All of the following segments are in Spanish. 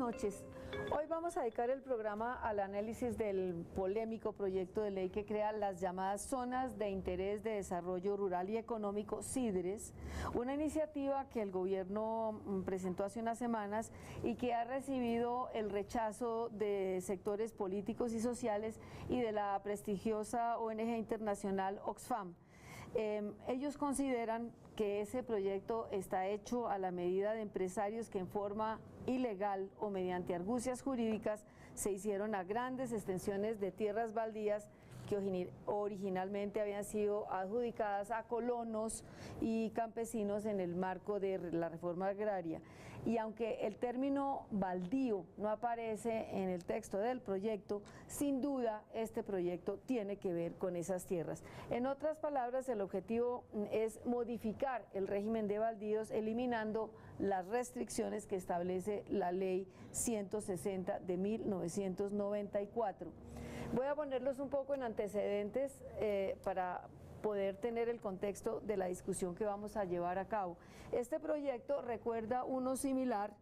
noches. Hoy vamos a dedicar el programa al análisis del polémico proyecto de ley que crea las llamadas Zonas de Interés de Desarrollo Rural y Económico, ZIDRES, una iniciativa que el gobierno presentó hace unas semanas y que ha recibido el rechazo de sectores políticos y sociales y de la prestigiosa ONG internacional Oxfam. Ellos consideran que ese proyecto está hecho a la medida de empresarios que en forma ilegal o mediante argucias jurídicas se hicieron a grandes extensiones de tierras baldías que originalmente habían sido adjudicadas a colonos y campesinos en el marco de la reforma agraria. Y aunque el término baldío no aparece en el texto del proyecto, sin duda este proyecto tiene que ver con esas tierras. En otras palabras, el objetivo es modificar el régimen de baldíos eliminando las restricciones que establece la ley 160 de 1994. Voy a ponerlos un poco en antecedentes para poder tener el contexto de la discusión que vamos a llevar a cabo. Este proyecto recuerda uno similar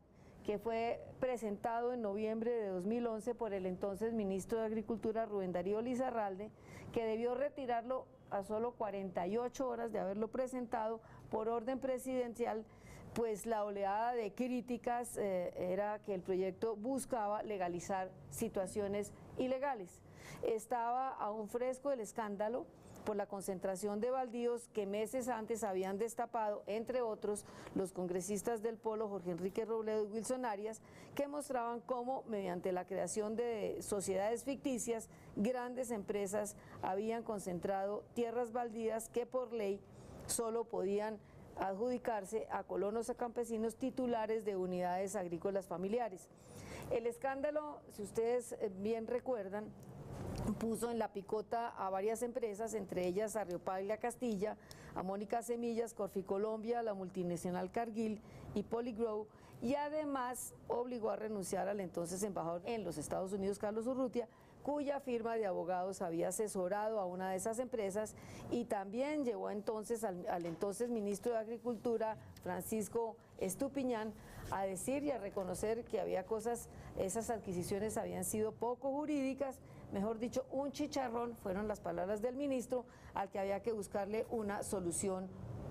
que fue presentado en noviembre de 2011 por el entonces ministro de Agricultura Rubén Darío Lizarralde, que debió retirarlo a solo 48 horas de haberlo presentado por orden presidencial, pues la oleada de críticas era que el proyecto buscaba legalizar situaciones ilegales. Estaba aún fresco el escándalo por la concentración de baldíos que meses antes habían destapado, entre otros, los congresistas del Polo Jorge Enrique Robledo y Wilson Arias, que mostraban cómo, mediante la creación de sociedades ficticias, grandes empresas habían concentrado tierras baldías que por ley solo podían adjudicarse a colonos o campesinos titulares de unidades agrícolas familiares. El escándalo, si ustedes bien recuerdan, puso en la picota a varias empresas, entre ellas a Riopaglia Castilla, a Mónica Semillas, Corficolombia, la multinacional Cargill y Polygrow, y además obligó a renunciar al entonces embajador en los Estados Unidos, Carlos Urrutia, cuya firma de abogados había asesorado a una de esas empresas, y también llevó entonces al entonces ministro de Agricultura, Francisco Estupiñán, a decir y a reconocer que había cosas, esas adquisiciones habían sido poco jurídicas, mejor dicho, un chicharrón, fueron las palabras del ministro, al que había que buscarle una solución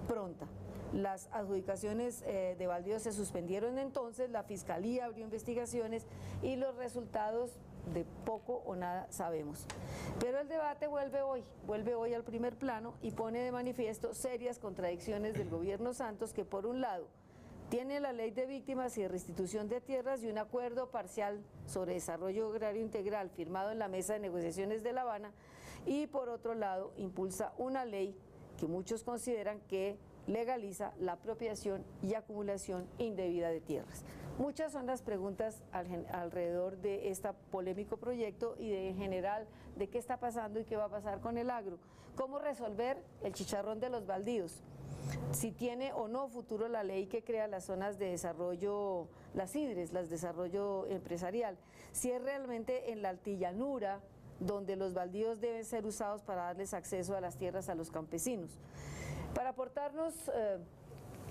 pronta. Las adjudicaciones de baldíos se suspendieron entonces, la Fiscalía abrió investigaciones y los resultados de poco o nada sabemos. Pero el debate vuelve hoy al primer plano y pone de manifiesto serias contradicciones del gobierno Santos, que por un lado tiene la ley de víctimas y de restitución de tierras y un acuerdo parcial sobre desarrollo agrario integral firmado en la mesa de negociaciones de La Habana, y por otro lado impulsa una ley que muchos consideran que legaliza la apropiación y acumulación indebida de tierras. Muchas son las preguntas alrededor de este polémico proyecto y de, en general, de qué está pasando y qué va a pasar con el agro. ¿Cómo resolver el chicharrón de los baldíos? Si tiene o no futuro la ley que crea las zonas de desarrollo, las ZIDRES, las de desarrollo empresarial. Si es realmente en la altillanura donde los baldíos deben ser usados para darles acceso a las tierras a los campesinos. Para aportarnos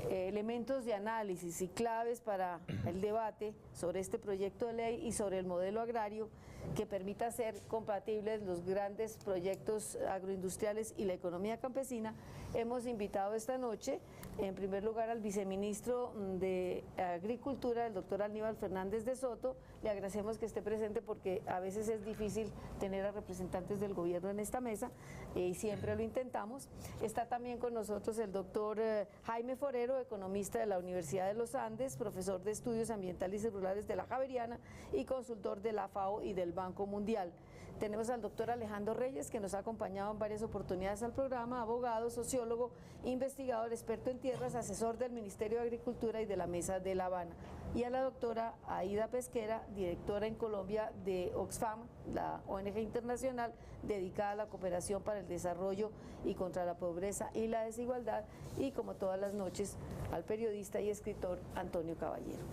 elementos de análisis y claves para el debate sobre este proyecto de ley y sobre el modelo agrario que permita hacer compatibles los grandes proyectos agroindustriales y la economía campesina, hemos invitado esta noche, en primer lugar, al viceministro de Agricultura, el doctor Aníbal Fernández de Soto. Le agradecemos que esté presente porque a veces es difícil tener a representantes del gobierno en esta mesa y siempre lo intentamos. Está también con nosotros el doctor Jaime Forero, economista de la Universidad de los Andes, profesor de Estudios Ambientales y Rurales de la Javeriana y consultor de la FAO y del Banco Mundial. Tenemos al doctor Alejandro Reyes, que nos ha acompañado en varias oportunidades al programa, abogado, sociólogo, investigador, experto en tierras, asesor del Ministerio de Agricultura y de la Mesa de La Habana. Y a la doctora Aida Pesquera, directora en Colombia de Oxfam, la ONG internacional dedicada a la cooperación para el desarrollo y contra la pobreza y la desigualdad, y como todas las noches, al periodista y escritor Antonio Caballero.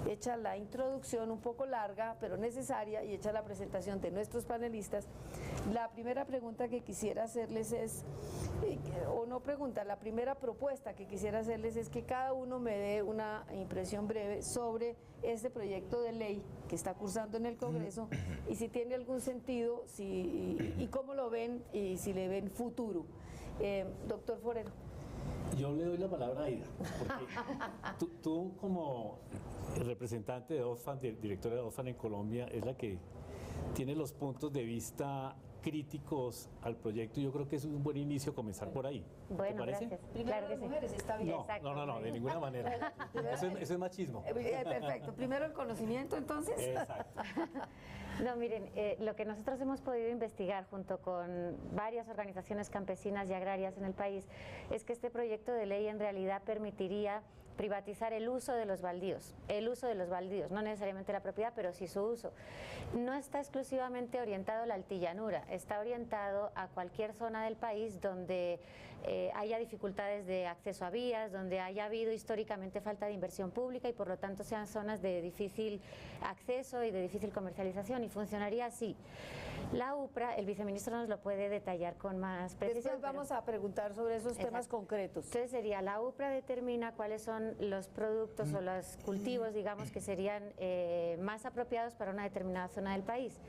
Hecha la introducción un poco larga, pero necesaria, y hecha la presentación de nuestros panelistas, la primera pregunta que quisiera hacerles es: o no pregunta, la primera propuesta que quisiera hacerles es que cada uno me dé una impresión breve sobre este proyecto de ley que está cursando en el Congreso y si tiene algún sentido y cómo lo ven y si le ven futuro. Doctor Forero. Yo le doy la palabra a Aida, porque tú como representante de Oxfam, directora de Oxfam en Colombia, es la que tiene los puntos de vista críticos al proyecto y yo creo que es un buen inicio comenzar por ahí. Bueno, ¿te parece? gracias. Primero Claro que las sí. mujeres, está bien. No, de ninguna manera. Eso es machismo. Perfecto. Primero el conocimiento, entonces. Exacto. No, miren, lo que nosotros hemos podido investigar junto con varias organizaciones campesinas y agrarias en el país es que este proyecto de ley en realidad permitiría privatizar el uso de los baldíos, no necesariamente la propiedad, pero sí su uso. No está exclusivamente orientado a la altillanura, está orientado a cualquier zona del país donde haya dificultades de acceso a vías, donde haya habido históricamente falta de inversión pública y por lo tanto sean zonas de difícil acceso y de difícil comercialización, y funcionaría así. La UPRA, el viceministro nos lo puede detallar con más precisión. Después vamos a preguntar sobre esos temas concretos. Entonces sería, la UPRA determina cuáles son los productos o los cultivos, digamos, que serían más apropiados para una determinada zona del país.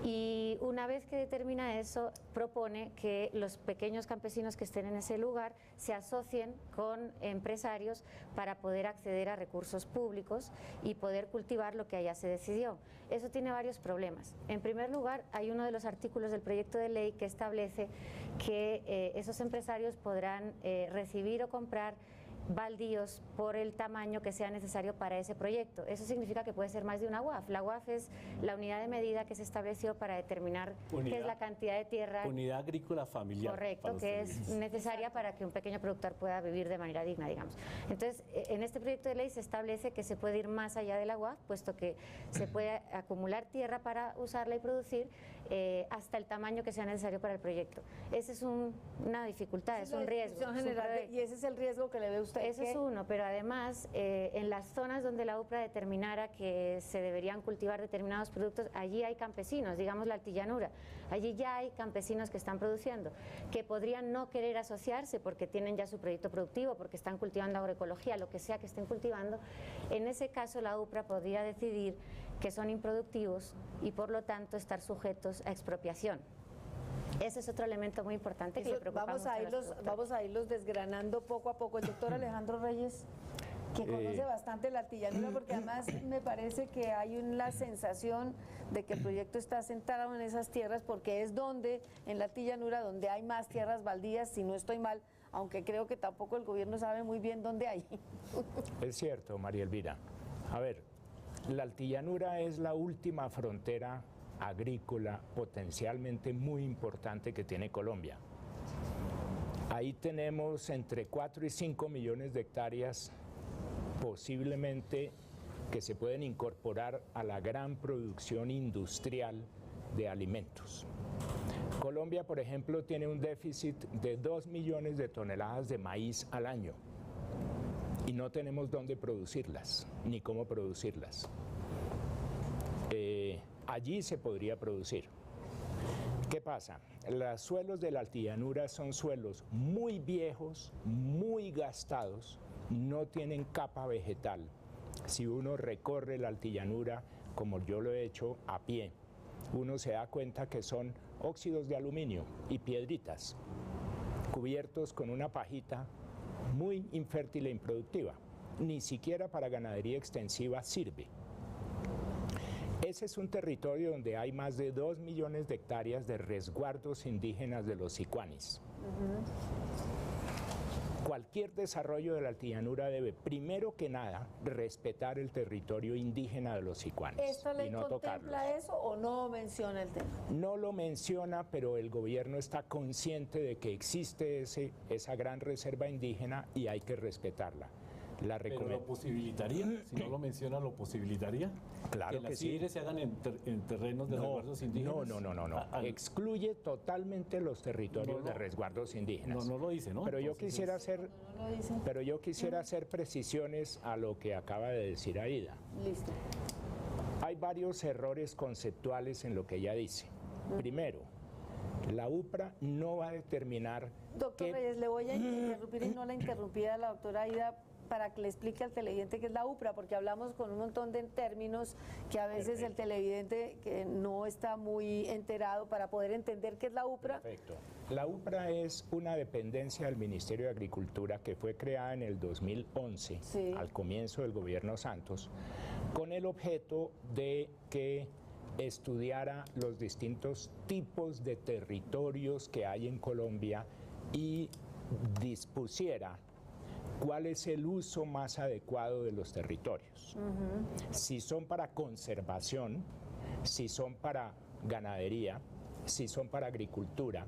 Y una vez que determina eso, propone que los pequeños campesinos que estén en ese lugar se asocien con empresarios para poder acceder a recursos públicos y poder cultivar lo que allá se decidió. Eso tiene varios problemas. En primer lugar, hay uno de los artículos del proyecto de ley que establece que esos empresarios podrán recibir o comprar baldíos por el tamaño que sea necesario para ese proyecto. Eso significa que puede ser más de una UAF. La UAF es la unidad de medida que se estableció para determinar qué es la cantidad de tierra. Unidad agrícola familiar. Correcto, que es necesaria para que un pequeño productor pueda vivir de manera digna, digamos. Entonces, en este proyecto de ley se establece que se puede ir más allá de la UAF, puesto que se puede acumular tierra para usarla y producir hasta el tamaño que sea necesario para el proyecto. Esa es una dificultad, es un riesgo. Y ese es el riesgo que le ve usted. Eso es uno, pero además en las zonas donde la UPRA determinara que se deberían cultivar determinados productos, allí hay campesinos, digamos la altillanura, allí ya hay campesinos que están produciendo, que podrían no querer asociarse porque tienen ya su proyecto productivo, porque están cultivando agroecología, lo que sea que estén cultivando. En ese caso la UPRA podría decidir que son improductivos y por lo tanto estar sujetos a expropiación. Ese es otro elemento muy importante que le preocupa mucho a los productores. Vamos a irlos desgranando poco a poco. El doctor Alejandro Reyes, que conoce bastante la altillanura, porque además me parece que hay una sensación de que el proyecto está centrado en esas tierras, porque es donde, en la altillanura, donde hay más tierras baldías, si no estoy mal, aunque creo que tampoco el gobierno sabe muy bien dónde hay. Es cierto, María Elvira. A ver, la altillanura es la última frontera agrícola potencialmente muy importante que tiene Colombia. Ahí tenemos entre 4 y 5 millones de hectáreas posiblemente que se pueden incorporar a la gran producción industrial de alimentos. Colombia, por ejemplo, tiene un déficit de 2 millones de toneladas de maíz al año y no tenemos dónde producirlas, ni cómo producirlas. Allí se podría producir. ¿Qué pasa? Los suelos de la altillanura son suelos muy viejos, muy gastados, no tienen capa vegetal. Si uno recorre la altillanura, como yo lo he hecho a pie, uno se da cuenta que son óxidos de aluminio y piedritas, cubiertos con una pajita muy infértil e improductiva. Ni siquiera para ganadería extensiva sirve. Ese es un territorio donde hay más de 2 millones de hectáreas de resguardos indígenas de los sicuanis. Cualquier desarrollo de la altillanura debe, primero que nada, respetar el territorio indígena de los sicuanis. ¿Esta ley y no contempla tocarlos. eso o no menciona el tema? No lo menciona, pero el gobierno está consciente de que existe esa gran reserva indígena y hay que respetarla. ¿Pero lo posibilitaría? Si no lo menciona, ¿lo posibilitaría? Claro que que sí. las CIDRES se hagan en terrenos de resguardos indígenas. No. Excluye totalmente los territorios de resguardos indígenas. No lo dice, ¿no? Pero yo Entonces, quisiera hacer precisiones a lo que acaba de decir Aida. Listo. Hay varios errores conceptuales en lo que ella dice. Primero, La UPRA no va a determinar... Doctor Reyes, le voy a interrumpir y no la interrumpí a la doctora Aida para que le explique al televidente qué es la UPRA, porque hablamos con un montón de términos que a veces el televidente que no está muy enterado para poder entender qué es la UPRA. Perfecto. La UPRA es una dependencia del Ministerio de Agricultura que fue creada en el 2011, sí, al comienzo del gobierno Santos, con el objeto de que estudiara los distintos tipos de territorios que hay en Colombia y dispusiera cuál es el uso más adecuado de los territorios. Si son para conservación, si son para ganadería, si son para agricultura.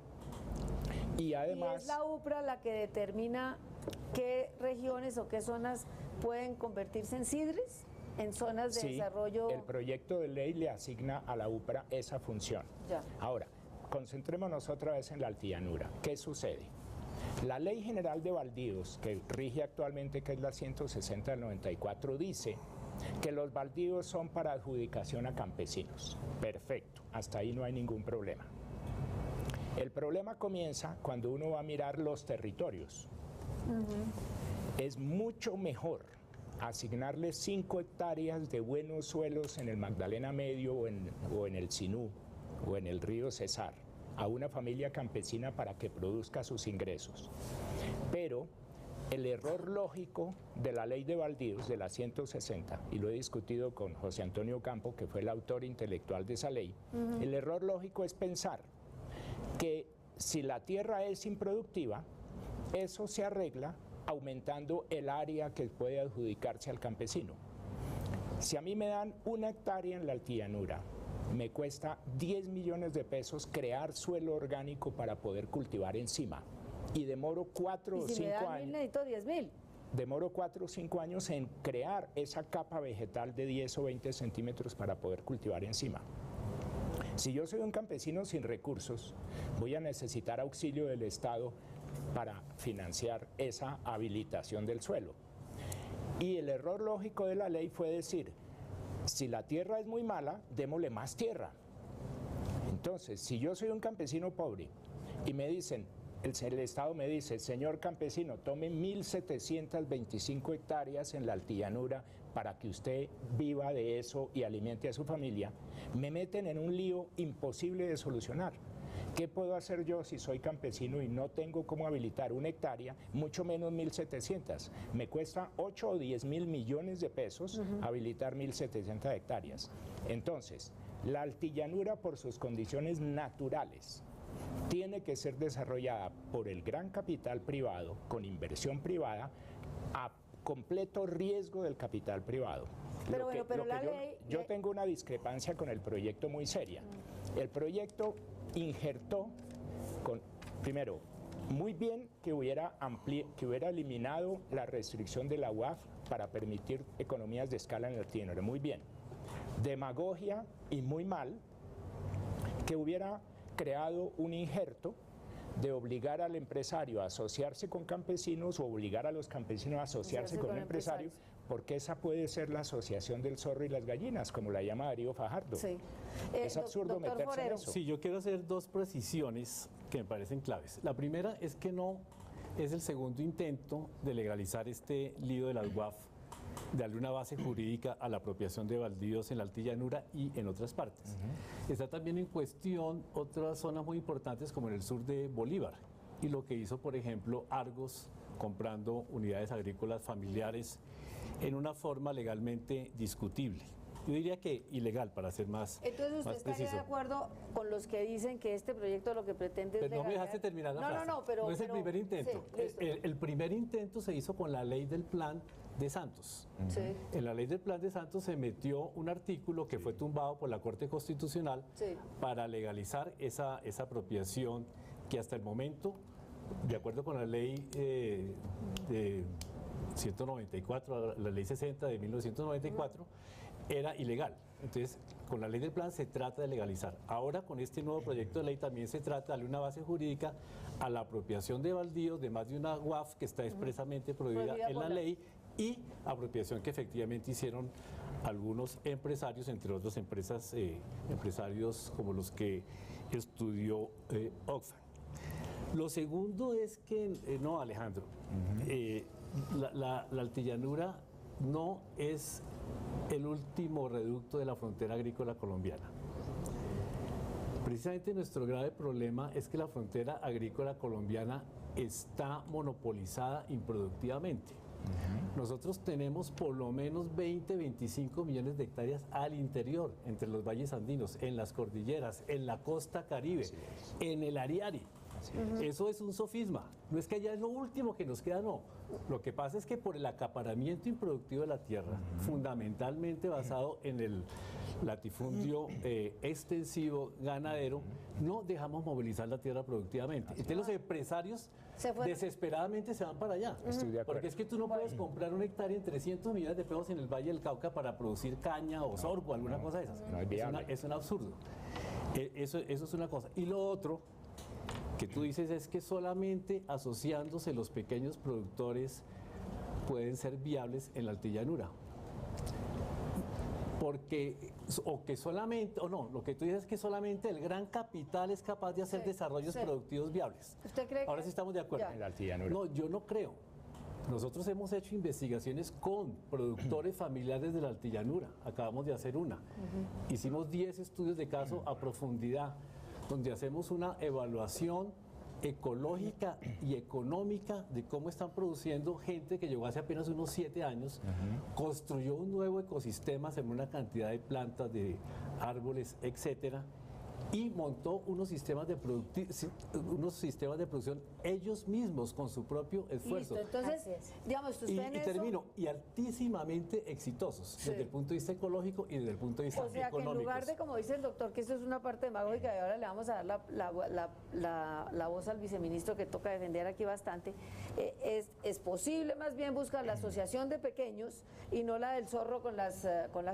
Y además... ¿Y es la UPRA la que determina qué regiones o qué zonas pueden convertirse en sidres? En zonas de desarrollo... el proyecto de ley le asigna a la UPRA esa función. Ya. Ahora, concentrémonos otra vez en la altillanura. ¿Qué sucede? La Ley General de Baldíos, que rige actualmente, que es la 160 del 94, dice que los baldíos son para adjudicación a campesinos. Perfecto, hasta ahí no hay ningún problema. El problema comienza cuando uno va a mirar los territorios. Es mucho mejor asignarle 5 hectáreas de buenos suelos en el Magdalena Medio o en el Sinú o en el río Cesar a una familia campesina para que produzca sus ingresos. Pero el error lógico de la ley de baldíos de la 160, y lo he discutido con José Antonio Campo, que fue el autor intelectual de esa ley, el error lógico es pensar que si la tierra es improductiva, eso se arregla aumentando el área que puede adjudicarse al campesino. Si a mí me dan 1 hectárea en la altillanura, me cuesta 10 millones de pesos crear suelo orgánico para poder cultivar encima. Y demoro 4 o 5 años. necesito 10.000. Demoro 4 o 5 años en crear esa capa vegetal de 10 o 20 centímetros para poder cultivar encima. Si yo soy un campesino sin recursos, voy a necesitar auxilio del Estado para financiar esa habilitación del suelo. Y el error lógico de la ley fue decir, si la tierra es muy mala, démosle más tierra. Entonces, si yo soy un campesino pobre y me dicen, el Estado me dice, señor campesino, tome 1.725 hectáreas en la altillanura para que usted viva de eso y alimente a su familia, me meten en un lío imposible de solucionar. ¿Qué puedo hacer yo si soy campesino y no tengo cómo habilitar 1 hectárea, mucho menos 1.700? Me cuesta 8 o 10 mil millones de pesos habilitar 1.700 hectáreas. Entonces, la altillanura por sus condiciones naturales tiene que ser desarrollada por el gran capital privado, con inversión privada, a completo riesgo del capital privado. Yo tengo una discrepancia con el proyecto muy seria. El proyecto injertó, primero, muy bien que hubiera eliminado la restricción de la UAF para permitir economías de escala en el altillanura, muy bien. Demagogia y muy mal que hubiera creado un injerto de obligar al empresario a asociarse con campesinos o obligar a los campesinos a asociarse con empresarios, porque esa puede ser la asociación del zorro y las gallinas, como la llama Darío Fajardo. Sí. Es absurdo meterse en eso. Sí, yo quiero hacer 2 precisiones que me parecen claves. La primera es que no es el segundo intento de legalizar este lío de las UAF, de darle una base jurídica a la apropiación de baldíos en la altillanura y en otras partes. Está también en cuestión otras zonas muy importantes como en el sur de Bolívar y lo que hizo, por ejemplo, Argos comprando unidades agrícolas familiares en una forma legalmente discutible. Yo diría que ilegal, para ser más preciso. Entonces, ¿usted estaría de acuerdo con los que dicen que este proyecto lo que pretende es no me dejaste terminar la frase. No es el primer intento. Sí, el primer intento se hizo con la ley del plan de Santos. Sí. En la ley del plan de Santos se metió un artículo que fue tumbado por la Corte Constitucional para legalizar esa apropiación que hasta el momento, de acuerdo con la ley de 194, la ley 60 de 1994, era ilegal. Entonces, con la ley del plan se trata de legalizar. Ahora, con este nuevo proyecto de ley también se trata de darle una base jurídica a la apropiación de baldíos de más de una UAF que está expresamente prohibida en la ley y apropiación que efectivamente hicieron algunos empresarios, entre otros empresarios como los que estudió Oxfam. Lo segundo es que, no, Alejandro, la altillanura no es el último reducto de la frontera agrícola colombiana. Precisamente nuestro grave problema es que la frontera agrícola colombiana está monopolizada improductivamente. Nosotros tenemos por lo menos 20, 25 millones de hectáreas al interior, entre los valles andinos, en las cordilleras, en la costa caribe, en el Ariari. Eso es un sofisma. No es que allá es lo último que nos queda, no. Lo que pasa es que por el acaparamiento improductivo de la tierra, fundamentalmente basado en el latifundio extensivo ganadero, no dejamos movilizar la tierra productivamente. Entonces los empresarios desesperadamente se van para allá. Estoy de acuerdo. Porque es que tú no puedes comprar una hectárea en 300 millones de pesos en el Valle del Cauca para producir caña o sorgo, alguna cosa de esas. No es viable. Es un absurdo. Eso es una cosa. Y lo otro que tú dices es que solamente asociándose los pequeños productores pueden ser viables en la altillanura. Porque, o que solamente, o no, lo que tú dices es que solamente el gran capital es capaz de hacer desarrollos productivos viables. ¿Usted cree Ahora que sí estamos de acuerdo. En la altillanura. No, yo no creo. Nosotros hemos hecho investigaciones con productores familiares de la altillanura. Acabamos de hacer una. Hicimos 10 estudios de caso a profundidad, donde hacemos una evaluación ecológica y económica de cómo están produciendo gente que llegó hace apenas unos 7 años, construyó un nuevo ecosistema en una cantidad de plantas, de árboles, etcétera, y montó unos sistemas de producción ellos mismos con su propio esfuerzo. Listo, entonces, digamos, usted Y en eso... termino, y altísimamente exitosos, desde el punto de vista ecológico y desde el punto de vista O sea, que en económico. lugar de, como dice el doctor, que esto es una parte demagógica y ahora le vamos a dar la voz al viceministro que toca defender aquí bastante, es posible más bien buscar la asociación de pequeños y no la del zorro con las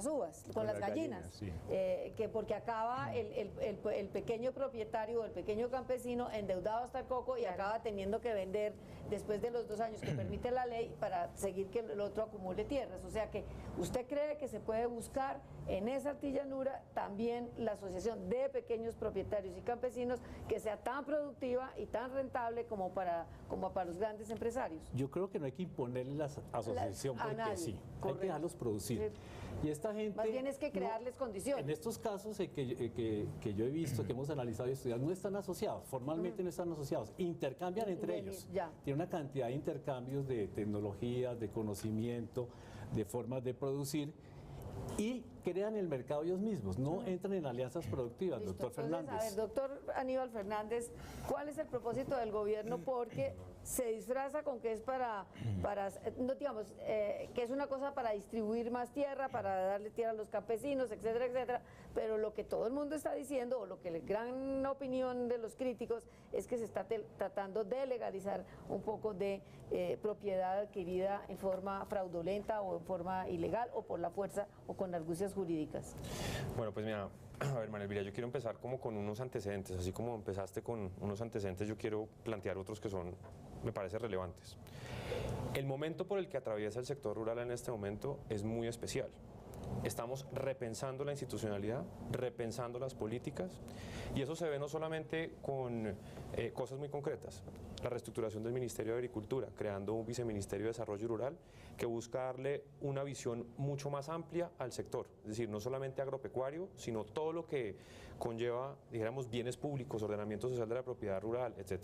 uvas, con las gallinas. Sí. Que porque acaba el pequeño propietario o el pequeño campesino endeudado hasta el coco y acaba teniendo que vender después de los 2 años que permite la ley para seguir que el otro acumule tierras. O sea que usted cree que se puede buscar en esa altillanura también la asociación de pequeños propietarios y campesinos que sea tan productiva y tan rentable como para los grandes empresarios. Yo creo que no hay que imponerle la asociación a porque nadie, sí, hay correcto. que dejarlos producir. Y esta gente... Más bien es que crearles condiciones. En estos casos que yo he visto, que hemos analizado y estudiado, no están asociados, formalmente no están asociados, intercambian entre ellos. Ya. Tiene una cantidad de intercambios de tecnologías, de conocimiento, de formas de producir y crean el mercado ellos mismos, no entran en alianzas productivas, Listo. doctor Entonces, Fernández. a ver, doctor Aníbal Fernández, ¿cuál es el propósito del gobierno? Porque se disfraza con que es para no digamos, que es una cosa para distribuir más tierra, para darle tierra a los campesinos, etcétera, etcétera, pero lo que todo el mundo está diciendo, o lo que la gran opinión de los críticos, es que se está tratando de legalizar un poco de propiedad adquirida en forma fraudulenta o en forma ilegal, o por la fuerza, o con argucias jurídicas. Bueno, pues mira, a ver, María Elvira, yo quiero empezar como con unos antecedentes, así como empezaste con unos antecedentes, yo quiero plantear otros que son, me parece, relevantes. El momento por el que atraviesa el sector rural en este momento es muy especial. Estamos repensando la institucionalidad, repensando las políticas, y eso se ve no solamente con cosas muy concretas, la reestructuración del Ministerio de Agricultura, creando un viceministerio de Desarrollo Rural que busca darle una visión mucho más amplia al sector, es decir, no solamente agropecuario, sino todo lo que conlleva, dijéramos, bienes públicos, ordenamiento social de la propiedad rural, etc.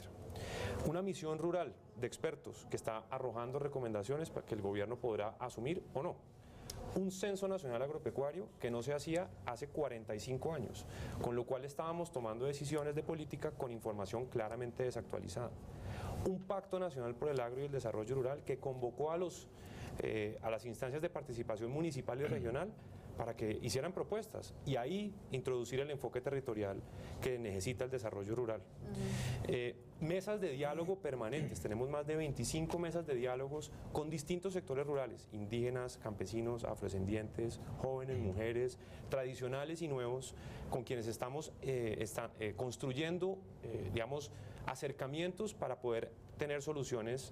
Una misión rural de expertos que está arrojando recomendaciones para que el gobierno podrá asumir o no. Un censo nacional agropecuario que no se hacía hace 45 años, con lo cual estábamos tomando decisiones de política con información claramente desactualizada. Un pacto nacional por el agro y el desarrollo rural que convocó a las instancias de participación municipal y regional para que hicieran propuestas y ahí introducir el enfoque territorial que necesita el desarrollo rural. Mesas de diálogo permanentes, tenemos más de 25 mesas de diálogos con distintos sectores rurales, indígenas, campesinos, afrodescendientes, jóvenes, mujeres, tradicionales y nuevos, con quienes estamos construyendo, digamos, acercamientos para poder tener soluciones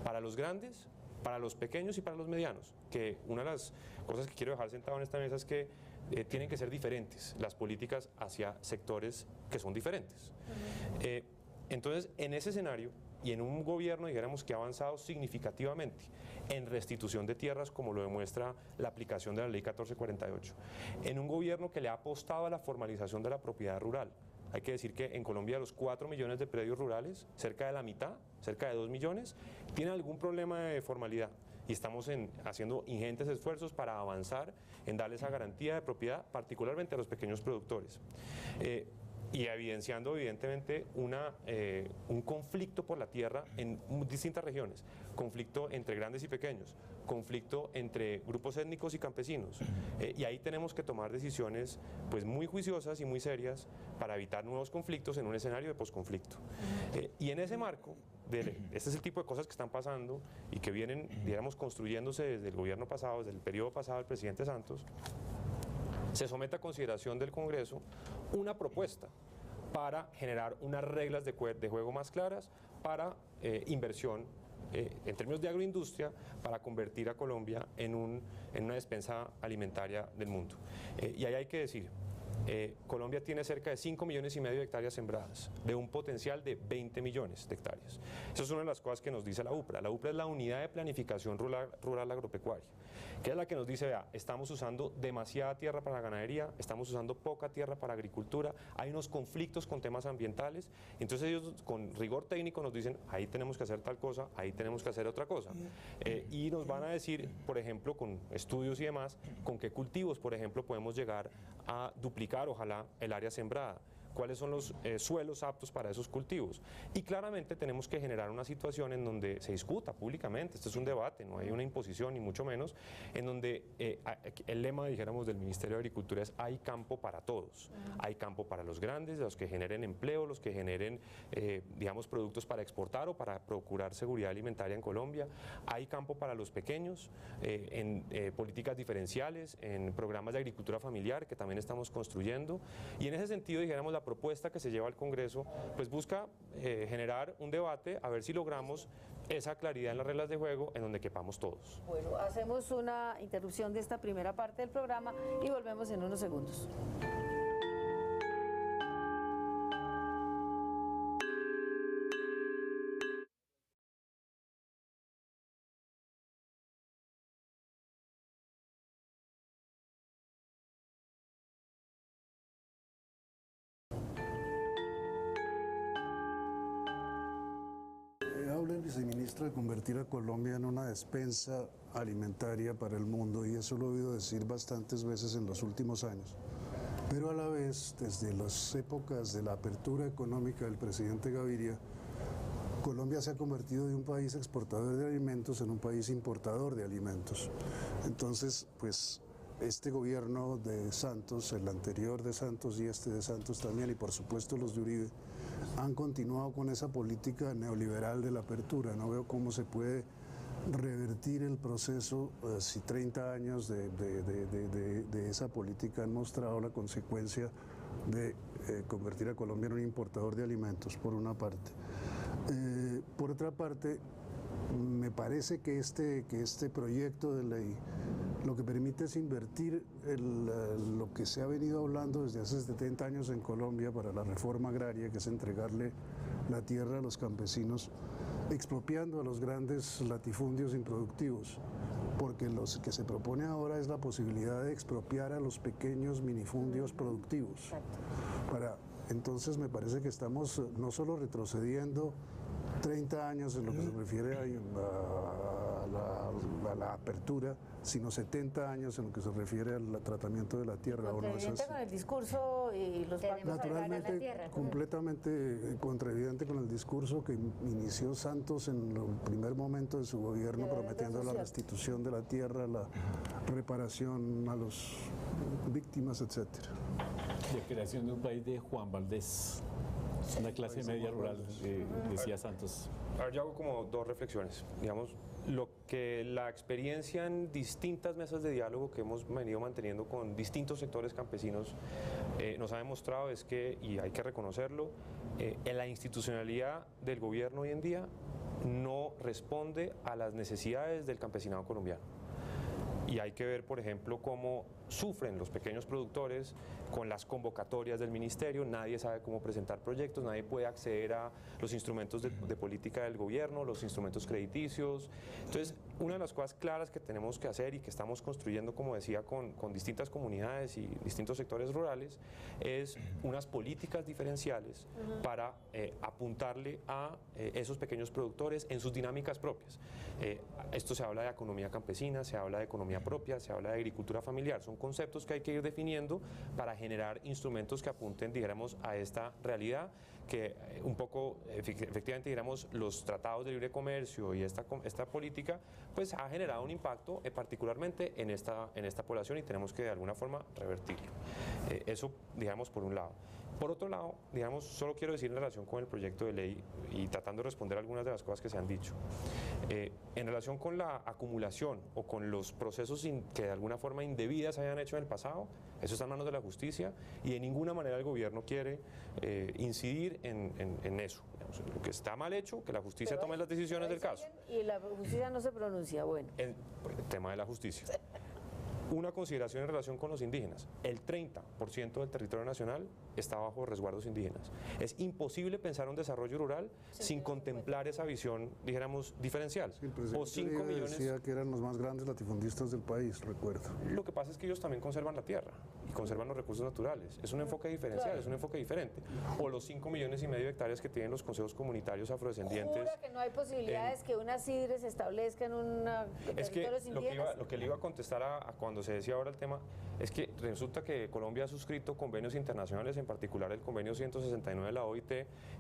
para los grandes para los pequeños y para los medianos, que una de las cosas que quiero dejar sentado en esta mesa es que tienen que ser diferentes las políticas hacia sectores que son diferentes. Entonces, en ese escenario y en un gobierno, dijéramos, que ha avanzado significativamente en restitución de tierras, como lo demuestra la aplicación de la Ley 1448, en un gobierno que le ha apostado a la formalización de la propiedad rural. Hay que decir que en Colombia, de los 4 millones de predios rurales, cerca de la mitad, cerca de 2 millones, tienen algún problema de formalidad. Y estamos haciendo ingentes esfuerzos para avanzar en darle esa garantía de propiedad, particularmente a los pequeños productores. Y evidenciando evidentemente un conflicto por la tierra en distintas regiones, conflicto entre grandes y pequeños, conflicto entre grupos étnicos y campesinos, y ahí tenemos que tomar decisiones pues muy juiciosas y muy serias para evitar nuevos conflictos en un escenario de posconflicto. Y en ese marco, este es el tipo de cosas que están pasando y que vienen, digamos, construyéndose desde el gobierno pasado, desde el periodo pasado del presidente Santos. Se somete a consideración del Congreso una propuesta para generar unas reglas de juego más claras para inversión en términos de agroindustria, para convertir a Colombia en una despensa alimentaria del mundo. Y ahí hay que decir, Colombia tiene cerca de 5,5 millones de hectáreas sembradas, de un potencial de 20 millones de hectáreas. Esa es una de las cosas que nos dice la UPRA. La UPRA es la Unidad de Planificación Rural Agropecuaria, que es la que nos dice, vea, estamos usando demasiada tierra para la ganadería, estamos usando poca tierra para agricultura, hay unos conflictos con temas ambientales, entonces ellos con rigor técnico nos dicen, ahí tenemos que hacer tal cosa, ahí tenemos que hacer otra cosa. Y nos van a decir, por ejemplo, con estudios y demás, con qué cultivos, por ejemplo, podemos llegar a duplicar, ojalá, el área sembrada, cuáles son los suelos aptos para esos cultivos. Y claramente tenemos que generar una situación en donde se discuta públicamente, este es un debate, no hay una imposición ni mucho menos, en donde el lema, dijéramos, del Ministerio de Agricultura es hay campo para todos, hay campo para los grandes, los que generen empleo, los que generen, digamos, productos para exportar o para procurar seguridad alimentaria en Colombia, hay campo para los pequeños, en políticas diferenciales, en programas de agricultura familiar que también estamos construyendo, y en ese sentido, dijéramos, la propuesta que se lleva al Congreso pues busca generar un debate a ver si logramos esa claridad en las reglas de juego en donde quepamos todos. Bueno, hacemos una interrupción de esta primera parte del programa y volvemos en unos segundos. Habla el viceministro de convertir a Colombia en una despensa alimentaria para el mundo, y eso lo he oído decir bastantes veces en los últimos años. Pero a la vez, desde las épocas de la apertura económica del presidente Gaviria, Colombia se ha convertido de un país exportador de alimentos en un país importador de alimentos. Entonces, pues este gobierno de Santos, el anterior de Santos y este de Santos también, y por supuesto los de Uribe, han continuado con esa política neoliberal de la apertura. No veo cómo se puede revertir el proceso si 30 años de esa política han mostrado la consecuencia de convertir a Colombia en un importador de alimentos, por una parte. Por otra parte, me parece que este proyecto de ley lo que permite es invertir lo que se ha venido hablando desde hace 70 años en Colombia para la reforma agraria, que es entregarle la tierra a los campesinos, expropiando a los grandes latifundios improductivos, porque lo que se propone ahora es la posibilidad de expropiar a los pequeños minifundios productivos. Entonces me parece que estamos no solo retrocediendo 30 años en lo que se refiere a la apertura, sino 70 años en lo que se refiere al tratamiento de la tierra. Contraevidente con el discurso y los pactos. Naturalmente, completamente contraevidente con el discurso que inició Santos en el primer momento de su gobierno, prometiendo la restitución de la tierra, la reparación a las víctimas, etcétera. De creación de un país de Juan Valdés. Una clase media rural, decía Santos. A ver, yo hago como dos reflexiones. Digamos, lo que la experiencia en distintas mesas de diálogo que hemos venido manteniendo con distintos sectores campesinos nos ha demostrado es que, y hay que reconocerlo, en la institucionalidad del gobierno hoy en día no responde a las necesidades del campesinado colombiano. Y hay que ver, por ejemplo, cómo sufren los pequeños productores con las convocatorias del ministerio. Nadie sabe cómo presentar proyectos, nadie puede acceder a los instrumentos de política del gobierno, los instrumentos crediticios. Entonces, una de las cosas claras que tenemos que hacer y que estamos construyendo, como decía, con distintas comunidades y distintos sectores rurales, es unas políticas diferenciales para apuntarle a esos pequeños productores en sus dinámicas propias. Esto se habla de economía campesina, se habla de economía propia, se habla de agricultura familiar. Son conceptos que hay que ir definiendo para generar instrumentos que apunten, dijéramos, a esta realidad que un poco, efectivamente, dijéramos, los tratados de libre comercio y esta política, pues ha generado un impacto particularmente en esta población y tenemos que de alguna forma revertirlo. Eso, digamos, por un lado. Por otro lado, digamos, solo quiero decir en relación con el proyecto de ley y tratando de responder algunas de las cosas que se han dicho. En relación con la acumulación o con los procesos que de alguna forma indebidas hayan hecho en el pasado, eso está en manos de la justicia y de ninguna manera el gobierno quiere incidir en eso. Digamos, lo que está mal hecho, que la justicia tome las decisiones del caso. Y la justicia no se pronuncia, bueno. El tema de la justicia. Una consideración en relación con los indígenas. El 30% del territorio nacional está bajo resguardos indígenas. Es imposible pensar un desarrollo rural sin contemplar esa visión, dijéramos, diferencial. Sí, el presidente o 5 millones. decía que eran los más grandes latifundistas del país, recuerdo. Lo que pasa es que ellos también conservan la tierra y conservan los recursos naturales. Es un enfoque diferencial, es un enfoque diferente. O los 5,5 millones de hectáreas que tienen los consejos comunitarios afrodescendientes. ¿Jura que no hay posibilidades que una CIDRE se establezca en Es que territorios indígenas? lo que le iba a contestar a cuando se decía ahora el tema es que resulta que Colombia ha suscrito convenios internacionales, en particular el convenio 169 de la OIT,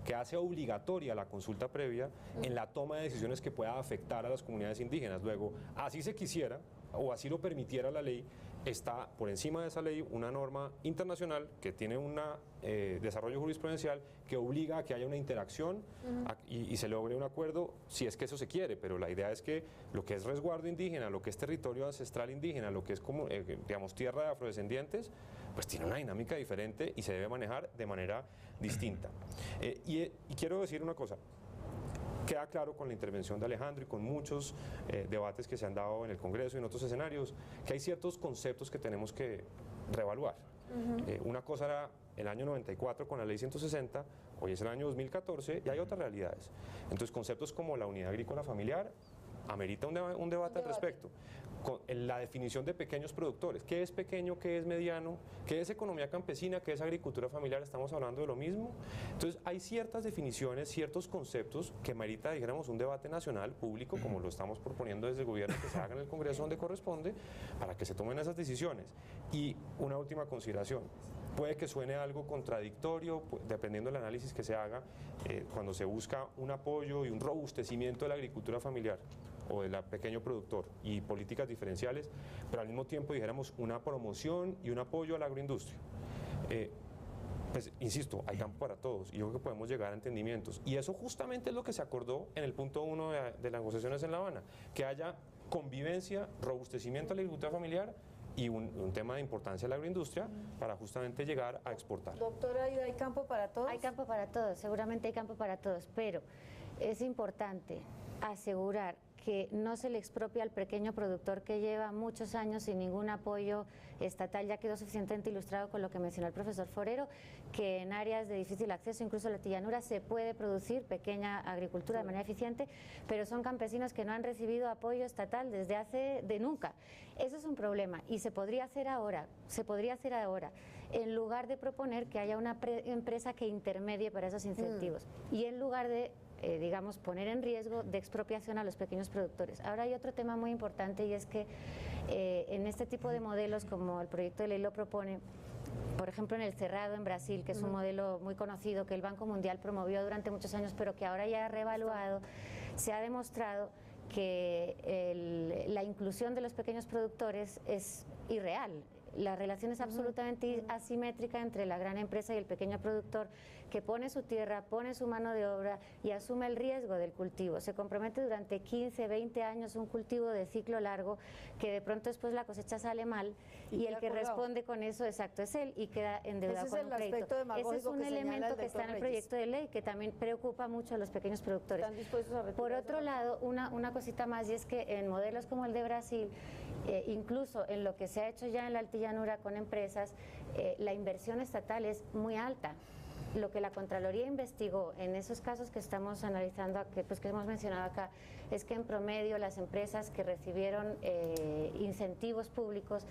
que hace obligatoria la consulta previa en la toma de decisiones que pueda afectar a las comunidades indígenas. Luego, así se quisiera o así lo permitiera la ley, está por encima de esa ley una norma internacional que tiene un desarrollo jurisprudencial que obliga a que haya una interacción y se logre un acuerdo si es que eso se quiere, pero la idea es que lo que es resguardo indígena, lo que es territorio ancestral indígena, lo que es como, digamos, tierra de afrodescendientes, pues tiene una dinámica diferente y se debe manejar de manera distinta. Y quiero decir una cosa. Queda claro con la intervención de Alejandro y con muchos debates que se han dado en el Congreso y en otros escenarios, que hay ciertos conceptos que tenemos que reevaluar. Una cosa era el año 94 con la ley 160, hoy es el año 2014 y hay otras realidades. Entonces conceptos como la unidad agrícola familiar amerita un debate al respecto. La definición de pequeños productores, ¿qué es pequeño, qué es mediano, qué es economía campesina, qué es agricultura familiar? ¿Estamos hablando de lo mismo? Entonces hay ciertas definiciones, ciertos conceptos que merita, dijéramos, un debate nacional, público, como lo estamos proponiendo desde el gobierno, que se haga en el Congreso donde corresponde, para que se tomen esas decisiones. Y una última consideración. Puede que suene algo contradictorio, dependiendo del análisis que se haga, cuando se busca un apoyo y un robustecimiento de la agricultura familiar o del pequeño productor y políticas diferenciales, pero al mismo tiempo, dijéramos, una promoción y un apoyo a la agroindustria. Pues, insisto, hay campo para todos y yo creo que podemos llegar a entendimientos. Y eso justamente es lo que se acordó en el punto 1 de las negociaciones en La Habana, que haya convivencia, robustecimiento de la agricultura familiar y un tema de importancia de la agroindustria para justamente llegar a exportar. Doctora, ¿hay campo para todos? Hay campo para todos, seguramente hay campo para todos, pero es importante asegurar que no se le expropia al pequeño productor que lleva muchos años sin ningún apoyo estatal. Ya quedó suficientemente ilustrado con lo que mencionó el profesor Forero, que en áreas de difícil acceso, incluso la llanura, se puede producir pequeña agricultura de manera eficiente, pero son campesinos que no han recibido apoyo estatal desde hace nunca. Eso es un problema y se podría hacer ahora, en lugar de proponer que haya una empresa que intermedie para esos incentivos y en lugar de digamos, poner en riesgo de expropiación a los pequeños productores. Ahora hay otro tema muy importante y es que en este tipo de modelos, como el proyecto de ley lo propone, por ejemplo en el Cerrado en Brasil, que es un modelo muy conocido que el Banco Mundial promovió durante muchos años, pero que ahora ya ha reevaluado, se ha demostrado que la inclusión de los pequeños productores es irreal. la relación es absolutamente asimétrica entre la gran empresa y el pequeño productor, que pone su tierra, pone su mano de obra y asume el riesgo del cultivo. Se compromete durante 15, 20 años un cultivo de ciclo largo, que de pronto después la cosecha sale mal y el que responde con eso, exacto, es él, y queda endeudado con un crédito. Ese es un elemento que está en el proyecto de ley que también preocupa mucho a los pequeños productores. Por otro lado, una cosita más, y es que en modelos como el de Brasil, incluso en lo que se ha hecho ya en la altillanura con empresas, la inversión estatal es muy alta. Lo que la Contraloría investigó en esos casos que estamos analizando, que hemos mencionado acá, es que en promedio las empresas que recibieron incentivos públicos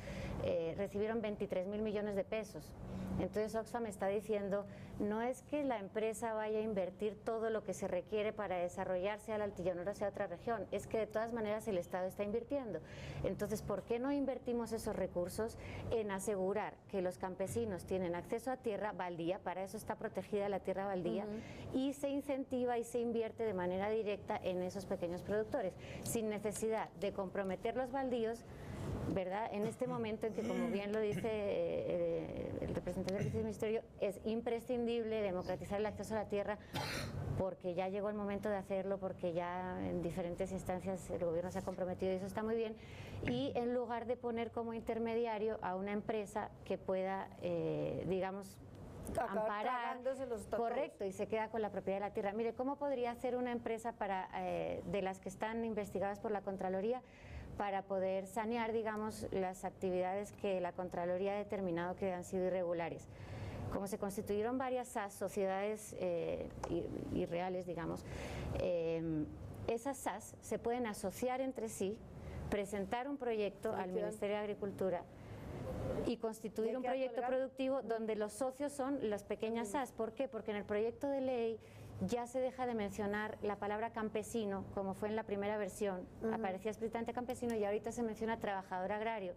recibieron 23.000 millones de pesos. Entonces Oxfam está diciendo, no es que la empresa vaya a invertir todo lo que se requiere para desarrollarse a la altillanura hacia otra región, es que de todas maneras el Estado está invirtiendo. Entonces, ¿por qué no invertimos esos recursos en asegurar que los campesinos tienen acceso a tierra baldía? Para eso está protegida la tierra baldía, y se incentiva y se invierte de manera directa en esos pequeños productores, sin necesidad de comprometer los baldíos, ¿verdad? En este momento en que, como bien lo dice el representante del Ministerio, es imprescindible democratizar el acceso a la tierra, porque ya llegó el momento de hacerlo, porque ya en diferentes instancias el gobierno se ha comprometido y eso está muy bien, y en lugar de poner como intermediario a una empresa que pueda, digamos, amparar, correcto, y se queda con la propiedad de la tierra. Mire, ¿cómo podría hacer una empresa de las que están investigadas por la Contraloría para poder sanear, digamos, las actividades que la Contraloría ha determinado que han sido irregulares? Como se constituyeron varias SAS, sociedades irreales, digamos, esas SAS se pueden asociar entre sí, presentar un proyecto al Ministerio de Agricultura y constituir un proyecto productivo donde los socios son las pequeñas SAS. ¿Por qué? Porque en el proyecto de ley ya se deja de mencionar la palabra campesino, como fue en la primera versión, aparecía explícitamente campesino, y ahorita se menciona trabajador agrario.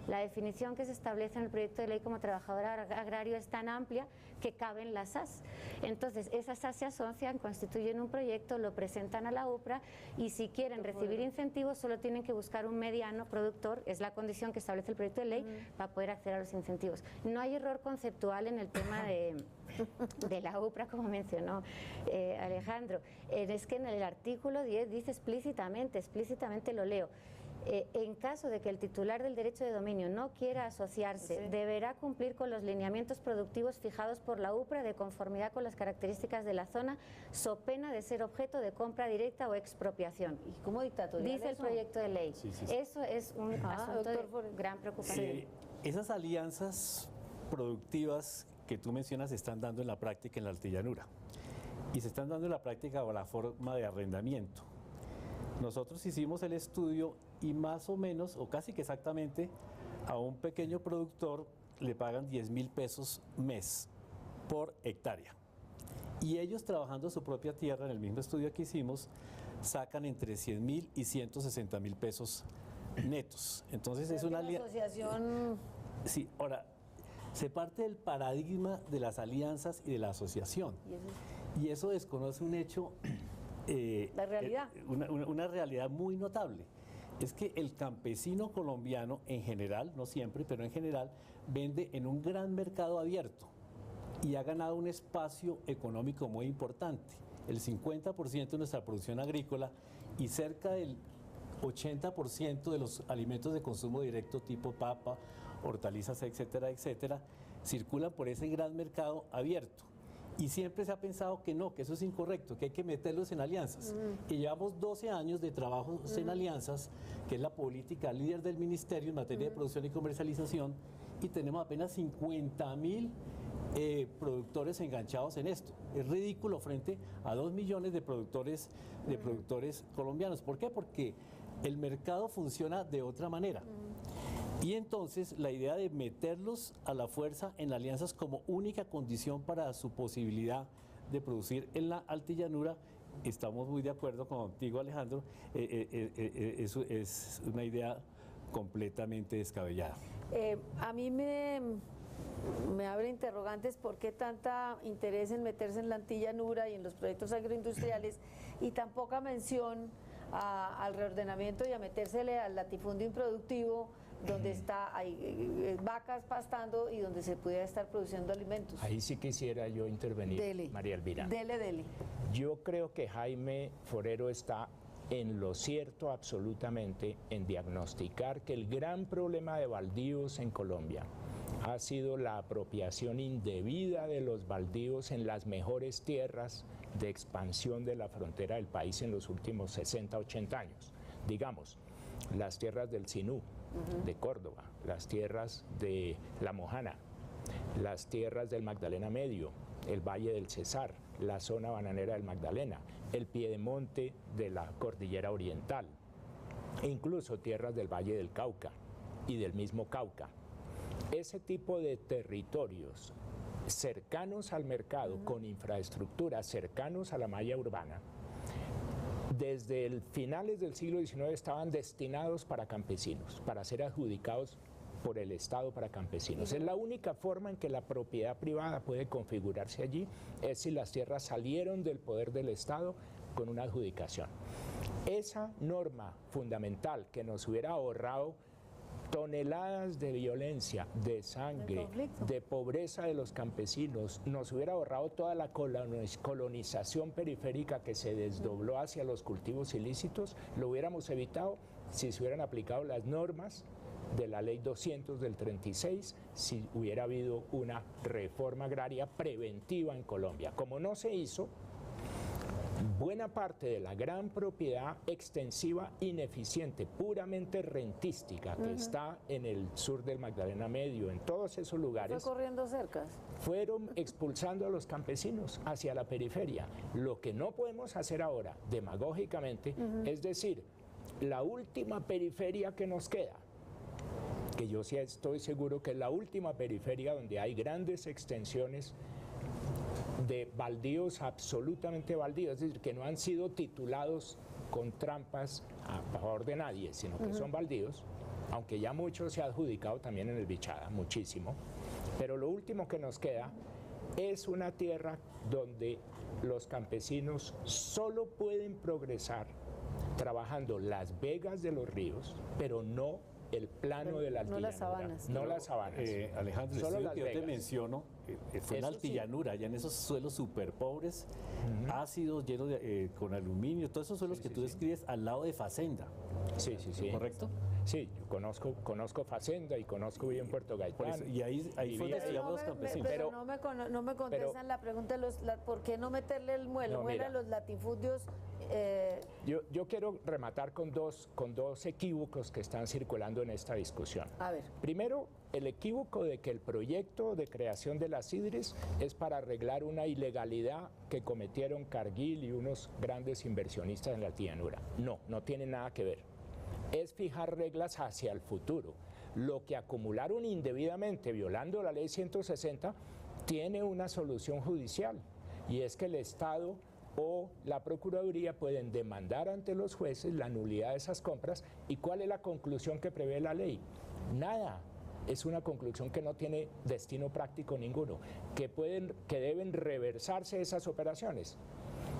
La definición que se establece en el proyecto de ley como trabajador agrario es tan amplia que caben las SAS. Entonces, esas SAS se asocian, constituyen un proyecto, lo presentan a la UPRA, y si quieren recibir incentivos solo tienen que buscar un mediano productor, es la condición que establece el proyecto de ley, para poder acceder a los incentivos. No hay error conceptual en el tema de la UPRA, como mencionó Alejandro. Es que en el artículo 10 dice explícitamente lo leo: en caso de que el titular del derecho de dominio no quiera asociarse, deberá cumplir con los lineamientos productivos fijados por la UPRA de conformidad con las características de la zona, so pena de ser objeto de compra directa o expropiación. ¿Y cómo dictatorial dice el proyecto de ley? Eso es un asunto de gran preocupación. Esas alianzas productivas que tú mencionas se están dando en la práctica en la altillanura, y se están dando en la práctica bajo la forma de arrendamiento. Nosotros hicimos el estudio y más o menos, o casi que exactamente, a un pequeño productor le pagan 10.000 pesos mes por hectárea. Y ellos, trabajando su propia tierra, en el mismo estudio que hicimos, sacan entre 100.000 y 160.000 pesos netos. Entonces es una asociación. Sí, ahora, se parte del paradigma de las alianzas y de la asociación. Y eso desconoce un hecho, la realidad. Una realidad muy notable. Es que el campesino colombiano en general, no siempre, pero en general, vende en un gran mercado abierto y ha ganado un espacio económico muy importante. El 50% de nuestra producción agrícola y cerca del 80% de los alimentos de consumo directo tipo papa, hortalizas, etcétera, etcétera, circulan por ese gran mercado abierto. Y siempre se ha pensado que no, que eso es incorrecto, que hay que meterlos en alianzas. Y llevamos 12 años de trabajo en alianzas, que es la política líder del ministerio en materia de producción y comercialización, y tenemos apenas 50.000 productores enganchados en esto. Es ridículo frente a 2 millones de productores colombianos. ¿Por qué? Porque el mercado funciona de otra manera. Y entonces la idea de meterlos a la fuerza en alianzas como única condición para su posibilidad de producir en la altillanura, estamos muy de acuerdo contigo, Alejandro, eso es una idea completamente descabellada. A mí me abre interrogantes por qué tanta interés en meterse en la altillanura y en los proyectos agroindustriales y tan poca mención al reordenamiento y a metérsele al latifundio improductivo donde hay vacas pastando y donde se pudiera estar produciendo alimentos. Ahí sí quisiera yo intervenir, Dele. María Elvira. Dele. Yo creo que Jaime Forero está en lo cierto absolutamente en diagnosticar que el gran problema de baldíos en Colombia ha sido la apropiación indebida de los baldíos en las mejores tierras de expansión de la frontera del país en los últimos 60, 80 años. Digamos, las tierras del Sinú, de Córdoba, las tierras de La Mojana, las tierras del Magdalena Medio, el Valle del Cesar, la zona bananera del Magdalena, el piedemonte de la Cordillera Oriental, e incluso tierras del Valle del Cauca y del mismo Cauca. Ese tipo de territorios cercanos al mercado, con infraestructura, cercanos a la malla urbana, desde el finales del siglo XIX estaban destinados para campesinos, para ser adjudicados por el Estado para campesinos. Es la única forma en que la propiedad privada puede configurarse allí, es si las tierras salieron del poder del Estado con una adjudicación. Esa norma fundamental que nos hubiera ahorrado toneladas de violencia, de sangre, de pobreza de los campesinos, nos hubiera ahorrado toda la colonización periférica que se desdobló hacia los cultivos ilícitos, lo hubiéramos evitado si se hubieran aplicado las normas de la ley 200 del 36, si hubiera habido una reforma agraria preventiva en Colombia. Como no se hizo, buena parte de la gran propiedad extensiva ineficiente, puramente rentística, que está en el sur del Magdalena Medio, en todos esos lugares, Fue corriendo cercas. fueron expulsando a los campesinos hacia la periferia. Lo que no podemos hacer ahora, demagógicamente, es decir, la última periferia que nos queda, que yo sí estoy seguro que es la última periferia donde hay grandes extensiones de baldíos, absolutamente baldíos, es decir, que no han sido titulados con trampas a favor de nadie, sino que son baldíos, aunque ya mucho se ha adjudicado también en el Bichada, muchísimo. Pero lo último que nos queda es una tierra donde los campesinos solo pueden progresar trabajando las vegas de los ríos, pero no el plano de la altillanura. No las sabanas. No las sabanas. Alejandro, Solo el las estudio que yo te vegas. menciono fue en la Eso sí. altillanura, allá en esos suelos súper pobres, ácidos, llenos de, con aluminio, todos esos suelos que tú describes al lado de Facenda. Sí, sí, sí. ¿Correcto? Sí, yo conozco Facenda y conozco bien Puerto Por Gaitán. eso, y ahí fue Viví donde ahí. estudiamos los campesinos. Pero no me contestan la pregunta de ¿por qué no meterle el muelle? No, Muela mira. los latifundios. Yo quiero rematar con dos equívocos que están circulando en esta discusión. A ver. Primero, el equívoco de que el proyecto de creación de las IDRIS es para arreglar una ilegalidad que cometieron Cargill y unos grandes inversionistas en la altillanura. No, no tiene nada que ver. Es fijar reglas hacia el futuro. Lo que acumularon indebidamente violando la ley 160 tiene una solución judicial, y es que el Estado o la Procuraduría pueden demandar ante los jueces la nulidad de esas compras. ¿Y cuál es la conclusión que prevé la ley? Nada. Es una conclusión que no tiene destino práctico ninguno, que deben reversarse esas operaciones.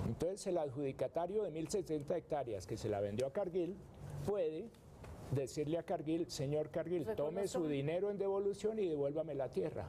Entonces el adjudicatario de 1.060 hectáreas que se la vendió a Cargill puede decirle a Cargill: señor Cargill, tome su dinero en devolución y devuélvame la tierra.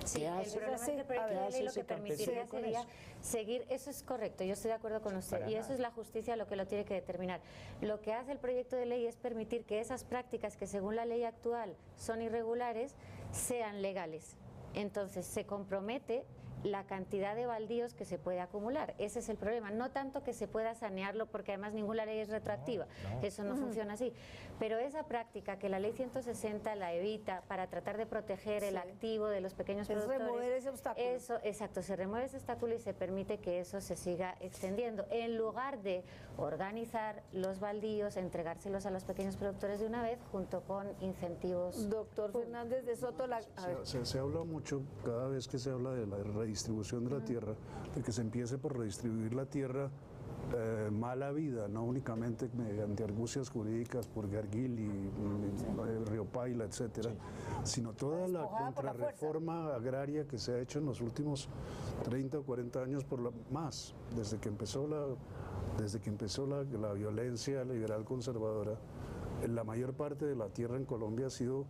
Sí, ¿Qué el hace? problema es que el proyecto de ley lo que permitiría con sería eso? seguir, eso es correcto, yo estoy de acuerdo con usted, Para y nada. eso es la justicia lo que lo tiene que determinar. Lo que hace el proyecto de ley es permitir que esas prácticas que según la ley actual son irregulares sean legales. Entonces se compromete la cantidad de baldíos que se puede acumular. Ese es el problema. No tanto que se pueda sanearlo, porque además ninguna ley es retroactiva. Eso no funciona así. Pero esa práctica que la ley 160 la evita para tratar de proteger el activo de los pequeños Es productores. remover ese obstáculo. Eso, exacto, se remueve ese obstáculo y se permite que eso se siga extendiendo. En lugar de organizar los baldíos, entregárselos a los pequeños productores de una vez, junto con incentivos. Doctor Fernández de Soto, a ver. Se habla mucho, cada vez que se habla de la redistribución de la tierra, de que se empiece por redistribuir la tierra mala vida, no únicamente mediante argucias jurídicas por Cargill y Río Paila, etcétera, sino toda la Despojada por la contrarreforma agraria que se ha hecho en los últimos 30 o 40 años, más, desde que empezó la violencia liberal conservadora, la mayor parte de la tierra en Colombia ha sido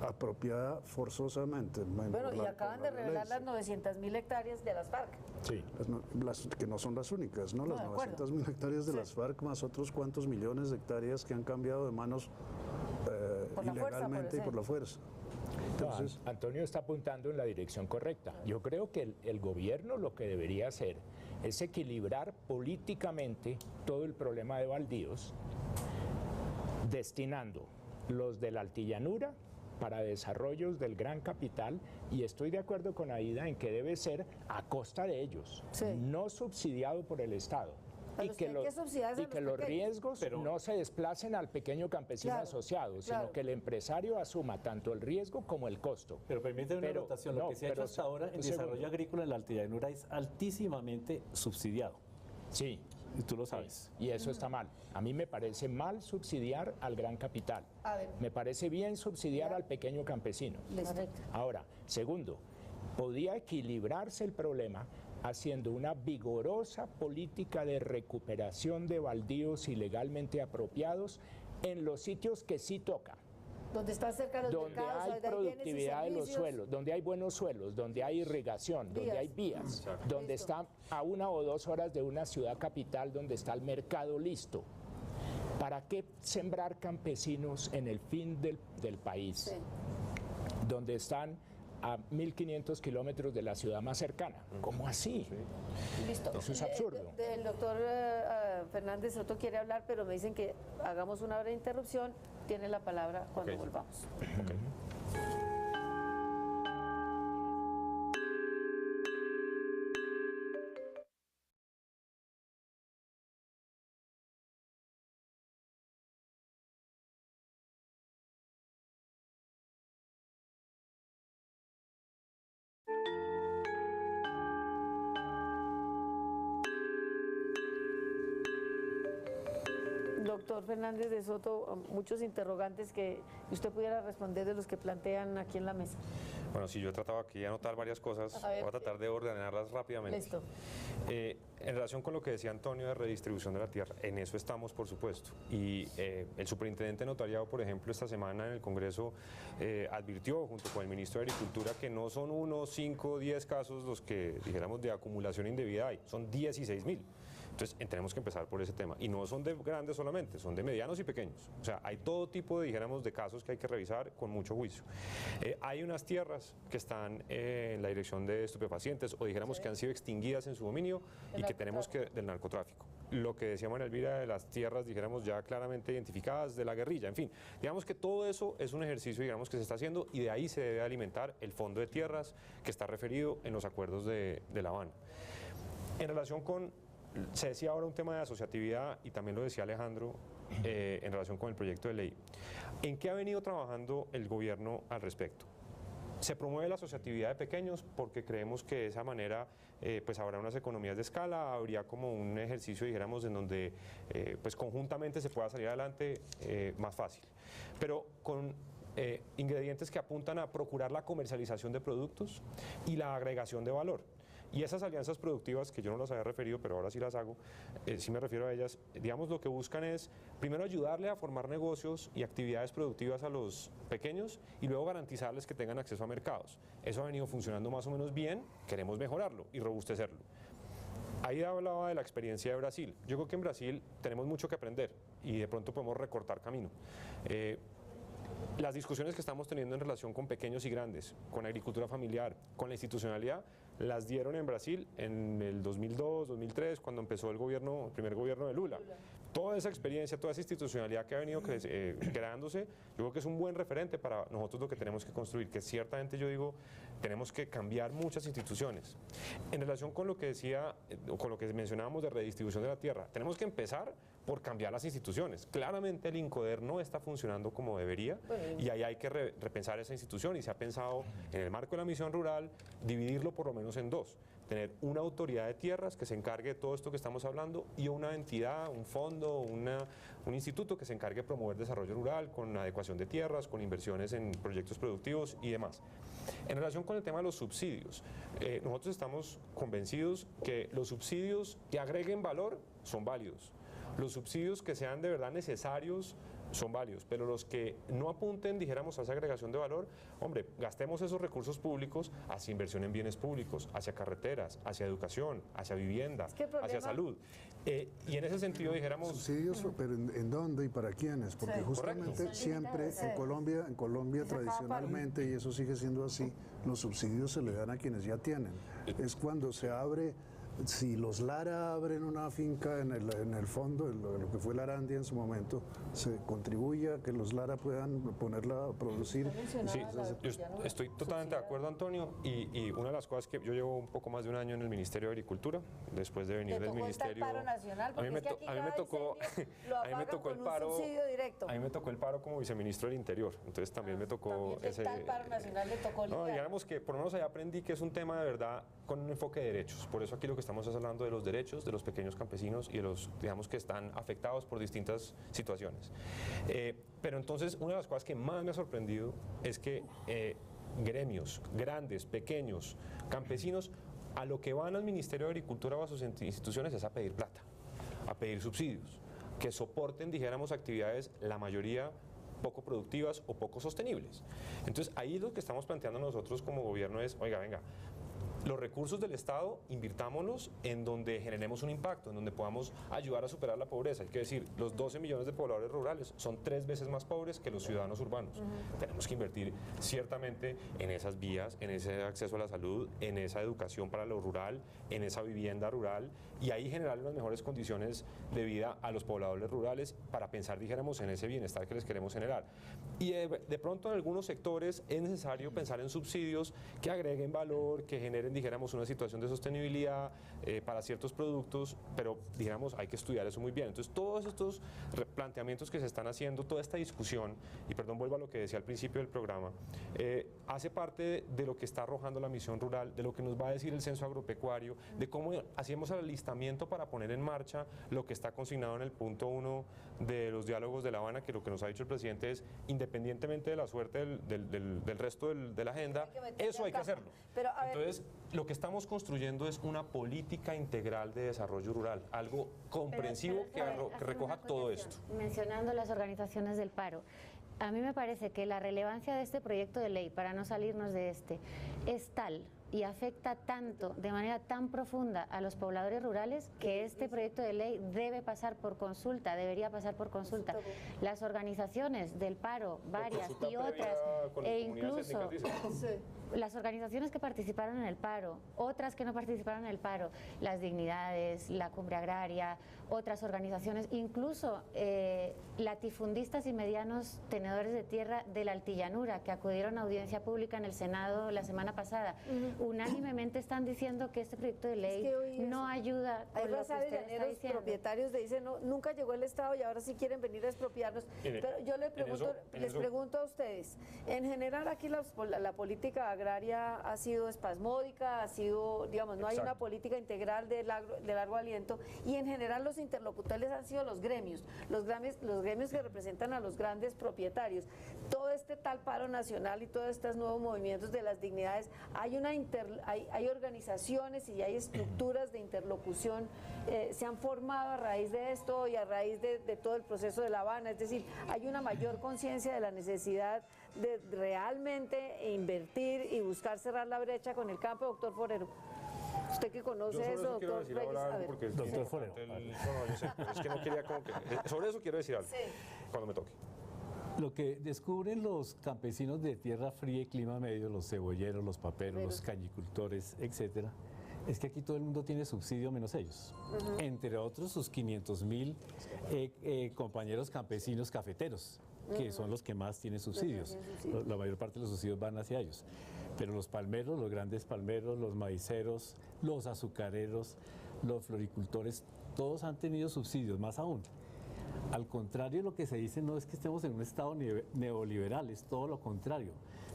apropiada forzosamente. Bueno, y acaban de revelar las 900.000 hectáreas de las FARC. Sí. Que no son las únicas, ¿no? No, Las de acuerdo. 900.000 hectáreas de Sí. las FARC más otros cuantos millones de hectáreas que han cambiado de manos Por la fuerza, ilegalmente y por la fuerza. Entonces, Antonio está apuntando en la dirección correcta. Yo creo que el gobierno lo que debería hacer es equilibrar políticamente todo el problema de baldíos, destinando los de la altillanura para desarrollos del gran capital, y estoy de acuerdo con Aida en que debe ser a costa de ellos, Sí. no subsidiado por el Estado. Pero usted hay que subsidiar a y los que los pequeños. riesgos no se desplacen al pequeño campesino Claro, asociado, claro. sino que el empresario asuma tanto el riesgo como el costo. Pero permíteme una anotación, lo no, que se ha hecho pero hasta ahora en un segundo. desarrollo agrícola en la altillanura es altísimamente subsidiado, Sí, y tú lo sabes. y eso está mal. A mí me parece mal subsidiar al gran capital. A ver. Me parece bien subsidiar al pequeño campesino. Correcto. Ahora, segundo, podía equilibrarse el problema haciendo una vigorosa política de recuperación de baldíos ilegalmente apropiados en los sitios que sí toca, Donde está cerca de los donde mercados, hay donde bienes y productividad de los servicios. suelos, donde hay buenos suelos, donde hay irrigación, donde hay vías, donde Listo. está a 1 o 2 horas de una ciudad capital, donde está el mercado listo. ¿Para qué sembrar campesinos en el fin del país, Sí. donde están a 1.500 kilómetros de la ciudad más cercana? ¿Cómo así? Listo. Eso es absurdo. El doctor Fernández Soto quiere hablar, pero me dicen que hagamos una breve interrupción. Tiene la palabra cuando Ok. volvamos. Doctor Fernández de Soto, muchos interrogantes que usted pudiera responder de los que plantean aquí en la mesa. Bueno, sí, yo he tratado aquí de anotar varias cosas, A ver. voy a tratar de ordenarlas rápidamente. Listo. En relación con lo que decía Antonio de redistribución de la tierra, en eso estamos, por supuesto. Y el superintendente notariado, por ejemplo, esta semana en el Congreso advirtió, junto con el ministro de Agricultura, que no son 1, 5, 10 casos los que, dijéramos, de acumulación indebida hay, son 16.000. Entonces, tenemos que empezar por ese tema. Y no son de grandes solamente, son de medianos y pequeños. O sea, hay todo tipo, dijéramos, de casos que hay que revisar con mucho juicio. Hay unas tierras que están en la dirección de estupefacientes o dijéramos que han sido extinguidas en su dominio y que tenemos que, del narcotráfico. Lo que decía María Elvira de las tierras, dijéramos, ya claramente identificadas de la guerrilla. En fin, digamos que todo eso es un ejercicio, digamos, que se está haciendo y de ahí se debe alimentar el fondo de tierras que está referido en los acuerdos de La Habana. En relación con... Se decía ahora un tema de asociatividad y también lo decía Alejandro en relación con el proyecto de ley. ¿En qué ha venido trabajando el gobierno al respecto? Se promueve la asociatividad de pequeños porque creemos que de esa manera pues habrá unas economías de escala, habría como un ejercicio, dijéramos, en donde pues conjuntamente se pueda salir adelante más fácil. Pero con ingredientes que apuntan a procurar la comercialización de productos y la agregación de valor. Y esas alianzas productivas, que yo no las había referido, pero ahora sí las hago, sí me refiero a ellas, digamos, lo que buscan es, primero, ayudarle a formar negocios y actividades productivas a los pequeños y luego garantizarles que tengan acceso a mercados. Eso ha venido funcionando más o menos bien, queremos mejorarlo y robustecerlo. Ahí hablaba de la experiencia de Brasil. Yo creo que en Brasil tenemos mucho que aprender y de pronto podemos recortar camino. Las discusiones que estamos teniendo en relación con pequeños y grandes, con agricultura familiar, con la institucionalidad, las dieron en Brasil en el 2002, 2003, cuando empezó el primer gobierno de Lula. Toda esa experiencia, toda esa institucionalidad que ha venido creándose, yo creo que es un buen referente para nosotros lo que tenemos que construir, que ciertamente yo digo, tenemos que cambiar muchas instituciones. En relación con lo que decía, con lo que mencionábamos de redistribución de la tierra, tenemos que empezar por cambiar las instituciones. Claramente el INCODER no está funcionando como debería y ahí hay que repensar esa institución y se ha pensado en el marco de la misión rural dividirlo por lo menos en dos. Tener una autoridad de tierras que se encargue de todo esto que estamos hablando y una entidad, un fondo, un instituto que se encargue de promover desarrollo rural con adecuación de tierras, con inversiones en proyectos productivos y demás. En relación con el tema de los subsidios, nosotros estamos convencidos que los subsidios que agreguen valor son válidos. Los subsidios que sean de verdad necesarios son válidos, pero los que no apunten, dijéramos, a esa agregación de valor, hombre, gastemos esos recursos públicos hacia inversión en bienes públicos, hacia carreteras, hacia educación, hacia vivienda, hacia salud. Y en ese sentido dijéramos... Subsidios, pero ¿en dónde y para quiénes? Porque justamente siempre en Colombia tradicionalmente, y eso sigue siendo así, los subsidios se le dan a quienes ya tienen. Es cuando se abre... Si los Lara abren una finca en el fondo, lo que fue la Arandia en su momento, se contribuye a que los Lara puedan ponerla a producir. Sí, yo estoy totalmente de acuerdo, Antonio, y una de las cosas que yo llevo un poco más de un año en el Ministerio de Agricultura, después de venir del Ministerio... paro nacional, a mí me tocó el paro, a mí me tocó el paro como viceministro del Interior, entonces también me tocó ese... tal paro nacional le tocó no, digamos que por lo menos allá aprendí que es un tema de verdad con un enfoque de derechos, por eso aquí lo que estamos hablando de los derechos de los pequeños campesinos y de los, digamos, que están afectados por distintas situaciones. Pero entonces, una de las cosas que más me ha sorprendido es que gremios, grandes, pequeños, campesinos, a lo que van al Ministerio de Agricultura o a sus instituciones es a pedir plata, a pedir subsidios, que soporten, dijéramos, actividades, la mayoría poco productivas o poco sostenibles. Entonces, ahí lo que estamos planteando nosotros como gobierno es, oiga, venga, los recursos del Estado, invirtámoslos en donde generemos un impacto, en donde podamos ayudar a superar la pobreza. Hay que decir, los 12 millones de pobladores rurales son 3 veces más pobres que los ciudadanos urbanos. Tenemos que invertir ciertamente en esas vías, en ese acceso a la salud, en esa educación para lo rural, en esa vivienda rural, y ahí generar unas mejores condiciones de vida a los pobladores rurales para pensar, dijéramos, en ese bienestar que les queremos generar. Y de pronto en algunos sectores es necesario pensar en subsidios que agreguen valor, que generen, dijéramos, una situación de sostenibilidad para ciertos productos, pero dijéramos, hay que estudiar eso muy bien. Entonces, todos estos planteamientos que se están haciendo, toda esta discusión, y perdón, vuelvo a lo que decía al principio del programa, hace parte de lo que está arrojando la misión rural, de lo que nos va a decir el censo agropecuario, de cómo hacemos el alistamiento para poner en marcha lo que está consignado en el punto 1 de los diálogos de La Habana, que lo que nos ha dicho el presidente es, independientemente de la suerte del resto de la agenda, eso hay que hacerlo. Pero, entonces, lo que estamos construyendo es una política integral de desarrollo rural, algo comprensivo que recoja todo esto. Mencionando las organizaciones del paro, a mí me parece que la relevancia de este proyecto de ley, para no salirnos de este, es tal y afecta tanto, de manera tan profunda a los pobladores rurales, que este proyecto de ley debe pasar por consulta, debería pasar por consulta. Las organizaciones del paro, varias y otras, e incluso las organizaciones que participaron en el paro, otras que no participaron en el paro, las Dignidades, la Cumbre Agraria, otras organizaciones, incluso latifundistas y medianos tenedores de tierra de la Altillanura, que acudieron a audiencia pública en el Senado la semana pasada, unánimemente están diciendo que este proyecto de ley no ayuda con lo que usted está diciendo. Propietarios dicen, no, nunca llegó el Estado y ahora sí quieren venir a expropiarnos. Pero yo les pregunto a ustedes, en general aquí la política agraria ha sido espasmódica, ha sido, digamos, no hay una política integral de largo aliento, y en general los interlocutores han sido los gremios que representan a los grandes propietarios. Todo este tal paro nacional y todos estos nuevos movimientos de las Dignidades, hay organizaciones y hay estructuras de interlocución, se han formado a raíz de esto y a raíz de todo el proceso de La Habana, es decir, hay una mayor conciencia de la necesidad de realmente invertir y buscar cerrar la brecha con el campo, doctor Forero. Usted que conoce eso, doctor Reyes. Doctor Forero. Yo sé, pero es que no quería como que... Sobre eso quiero decir algo, cuando me toque. Lo que descubren los campesinos de tierra fría y clima medio, los cebolleros, los paperos, los cañicultores, etcétera, es que aquí todo el mundo tiene subsidio menos ellos. Entre otros, sus 500.000 compañeros campesinos cafeteros, que son los que más tienen subsidios. La mayor parte de los subsidios van hacia ellos. Pero los palmeros, los grandes palmeros, los maiceros, los azucareros, los floricultores, todos han tenido subsidios, más aún. Al contrario, lo que se dice no es que estemos en un estado neoliberal, es todo lo contrario.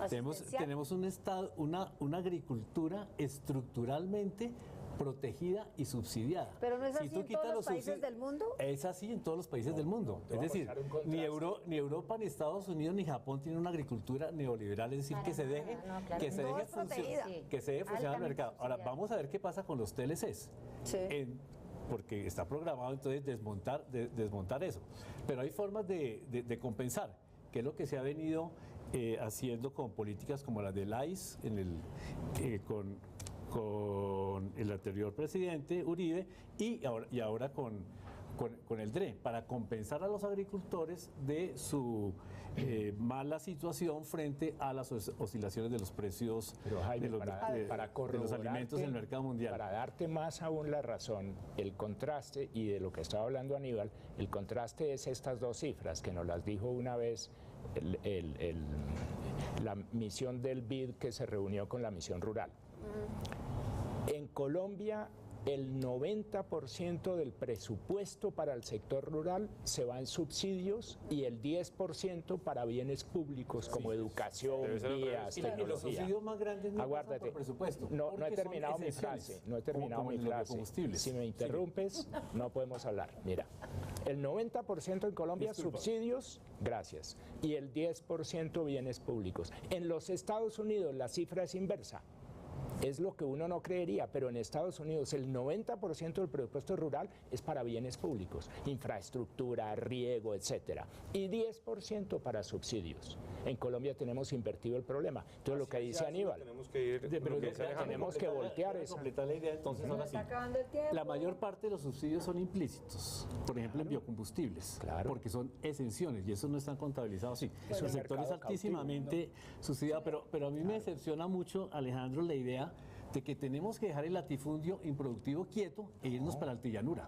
Tenemos un estado, una agricultura estructuralmente protegida y subsidiada. ¿Pero no es así en todos los países del mundo? Es así en todos los países del mundo. Es decir, ni Europa, ni Estados Unidos, ni Japón tienen una agricultura neoliberal, es decir, que se deje funcionar el mercado. Ahora, vamos a ver qué pasa con los TLCs. porque está programado entonces desmontar eso. Pero hay formas de compensar, que es lo que se ha venido haciendo con políticas como las del AIS, con el anterior presidente Uribe y ahora con el DRE, para compensar a los agricultores de su mala situación frente a las oscilaciones de los precios Jaime, de los alimentos en el mercado mundial. Para darte más aún la razón, el contraste, y de lo que estaba hablando Aníbal, el contraste es estas dos cifras que nos las dijo una vez la misión del BID que se reunió con la misión rural. En Colombia, el 90% del presupuesto para el sector rural se va en subsidios y el 10% para bienes públicos como educación, vías, tecnología. Y los subsidios más grandes no pasan por presupuesto. No he terminado mi frase. No he terminado mi frase. Si me interrumpes, no podemos hablar. Mira, el 90% en Colombia subsidios, gracias, y el 10% bienes públicos. En los Estados Unidos la cifra es inversa. Es lo que uno no creería, pero en Estados Unidos el 90% del presupuesto rural es para bienes públicos, infraestructura, riego, etcétera, y 10% para subsidios. En Colombia tenemos invertido el problema. Entonces lo que dice Aníbal, tenemos que voltear esa. Completar la idea, entonces ahora sí. La mayor parte de los subsidios son implícitos, por ejemplo en biocombustibles, porque son exenciones y esos no están contabilizados así. El sector es altísimamente subsidiado, pero a mí me decepciona mucho, Alejandro, la idea de que tenemos que dejar el latifundio improductivo quieto e irnos para la altillanura.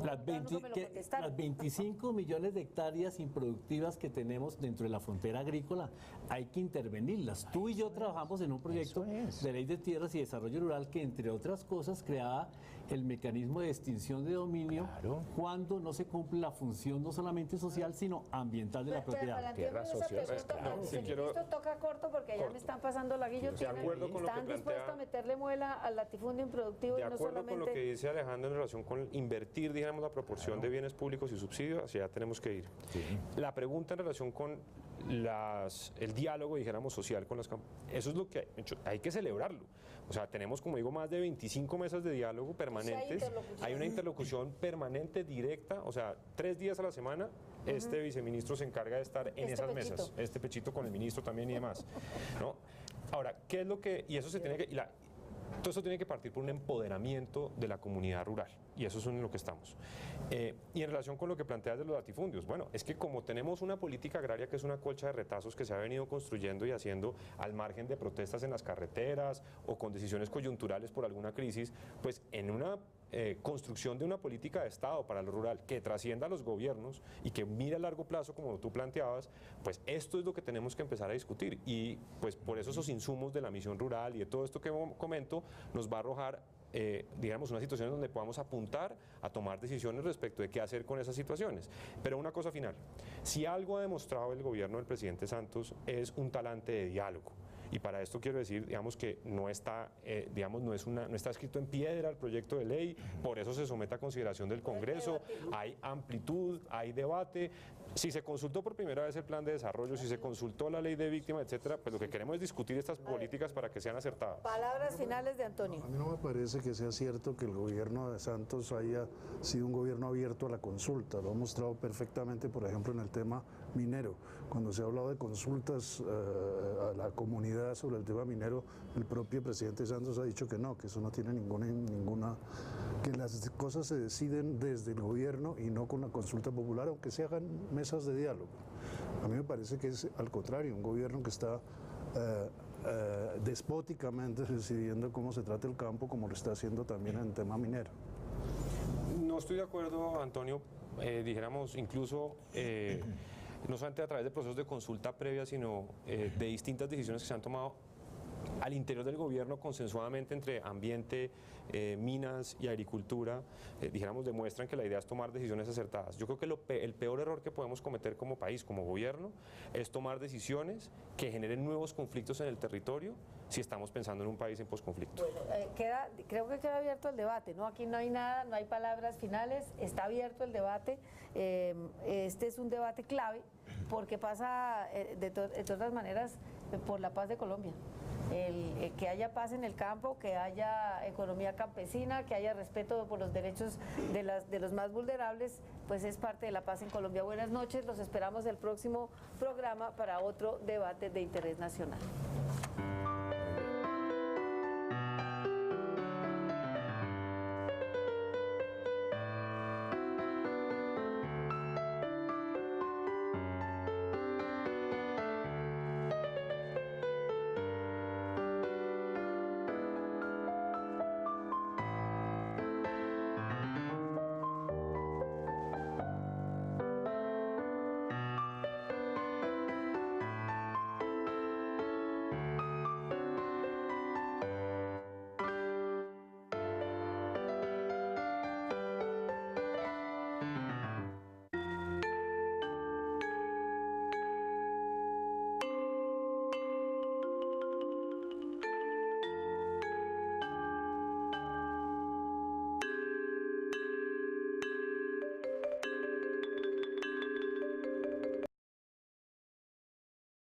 Las 25 millones de hectáreas improductivas que tenemos dentro de la frontera agrícola, hay que intervenirlas. Tú y yo trabajamos en un proyecto de ley de tierras y desarrollo rural que, entre otras cosas, creaba el mecanismo de extinción de dominio cuando no se cumple la función no solamente social, sino ambiental de la propiedad. Tierras sociales. Esto toca corto porque ya me están pasando la guillotina. ¿Están dispuestos a meterle muela al latifundio improductivo? De acuerdo con lo que dice Alejandro en relación con invertir, digamos, la proporción de bienes públicos y subsidios, hacia allá tenemos que ir. La pregunta en relación con el diálogo, dijéramos, social con las campañas, eso es lo que hay que celebrarlo. O sea, tenemos, como digo, más de 25 mesas de diálogo permanentes. Hay una interlocución permanente, directa, o sea, 3 días a la semana. Este viceministro se encarga de estar en esas mesas. Este pechito con el ministro también y demás, ¿no? Ahora, ¿qué es lo que...? Y eso se tiene que... todo eso tiene que partir por un empoderamiento de la comunidad rural, y eso es en lo que estamos. Y en relación con lo que planteas de los latifundios, bueno, es que como tenemos una política agraria que es una colcha de retazos que se ha venido construyendo y haciendo al margen de protestas en las carreteras o con decisiones coyunturales por alguna crisis, pues en una construcción de una política de Estado para lo rural que trascienda a los gobiernos y que mire a largo plazo, como tú planteabas, pues esto es lo que tenemos que empezar a discutir, y pues por eso esos insumos de la misión rural y de todo esto que comento nos va a arrojar digamos, una situación donde podamos apuntar a tomar decisiones respecto de qué hacer con esas situaciones. Pero una cosa final, si algo ha demostrado el gobierno del presidente Santos es un talante de diálogo. Y para esto quiero decir, digamos, que no está, no está escrito en piedra el proyecto de ley, por eso se somete a consideración del Congreso, hay amplitud, hay debate. Si se consultó por primera vez el plan de desarrollo, si se consultó la ley de víctimas, etcétera, pues lo que queremos es discutir estas políticas para que sean acertadas. Palabras finales de Antonio. A mí no me parece que sea cierto que el gobierno de Santos haya sido un gobierno abierto a la consulta. Lo ha mostrado perfectamente, por ejemplo, en el tema minero. Cuando se ha hablado de consultas a la comunidad sobre el tema minero, el propio presidente Santos ha dicho que no, que eso no tiene ninguna, que las cosas se deciden desde el gobierno y no con la consulta popular, aunque se hagan mesas de diálogo. A mí me parece que es al contrario, un gobierno que está despóticamente decidiendo cómo se trata el campo, como lo está haciendo también en el tema minero. No estoy de acuerdo, Antonio, dijéramos incluso no solamente a través de procesos de consulta previa, sino de distintas decisiones que se han tomado al interior del gobierno consensuadamente entre ambiente, minas y agricultura, dijéramos, demuestran que la idea es tomar decisiones acertadas. Yo creo que el peor error que podemos cometer como país, como gobierno, es tomar decisiones que generen nuevos conflictos en el territorio si estamos pensando en un país en posconflicto. Bueno, creo que queda abierto el debate, ¿no? Aquí no hay nada, no hay palabras finales, está abierto el debate. Este es un debate clave porque pasa, de todas maneras, por la paz de Colombia. que haya paz en el campo, que haya economía campesina, que haya respeto por los derechos de los más vulnerables, pues es parte de la paz en Colombia. Buenas noches, los esperamos el próximo programa para otro debate de interés nacional.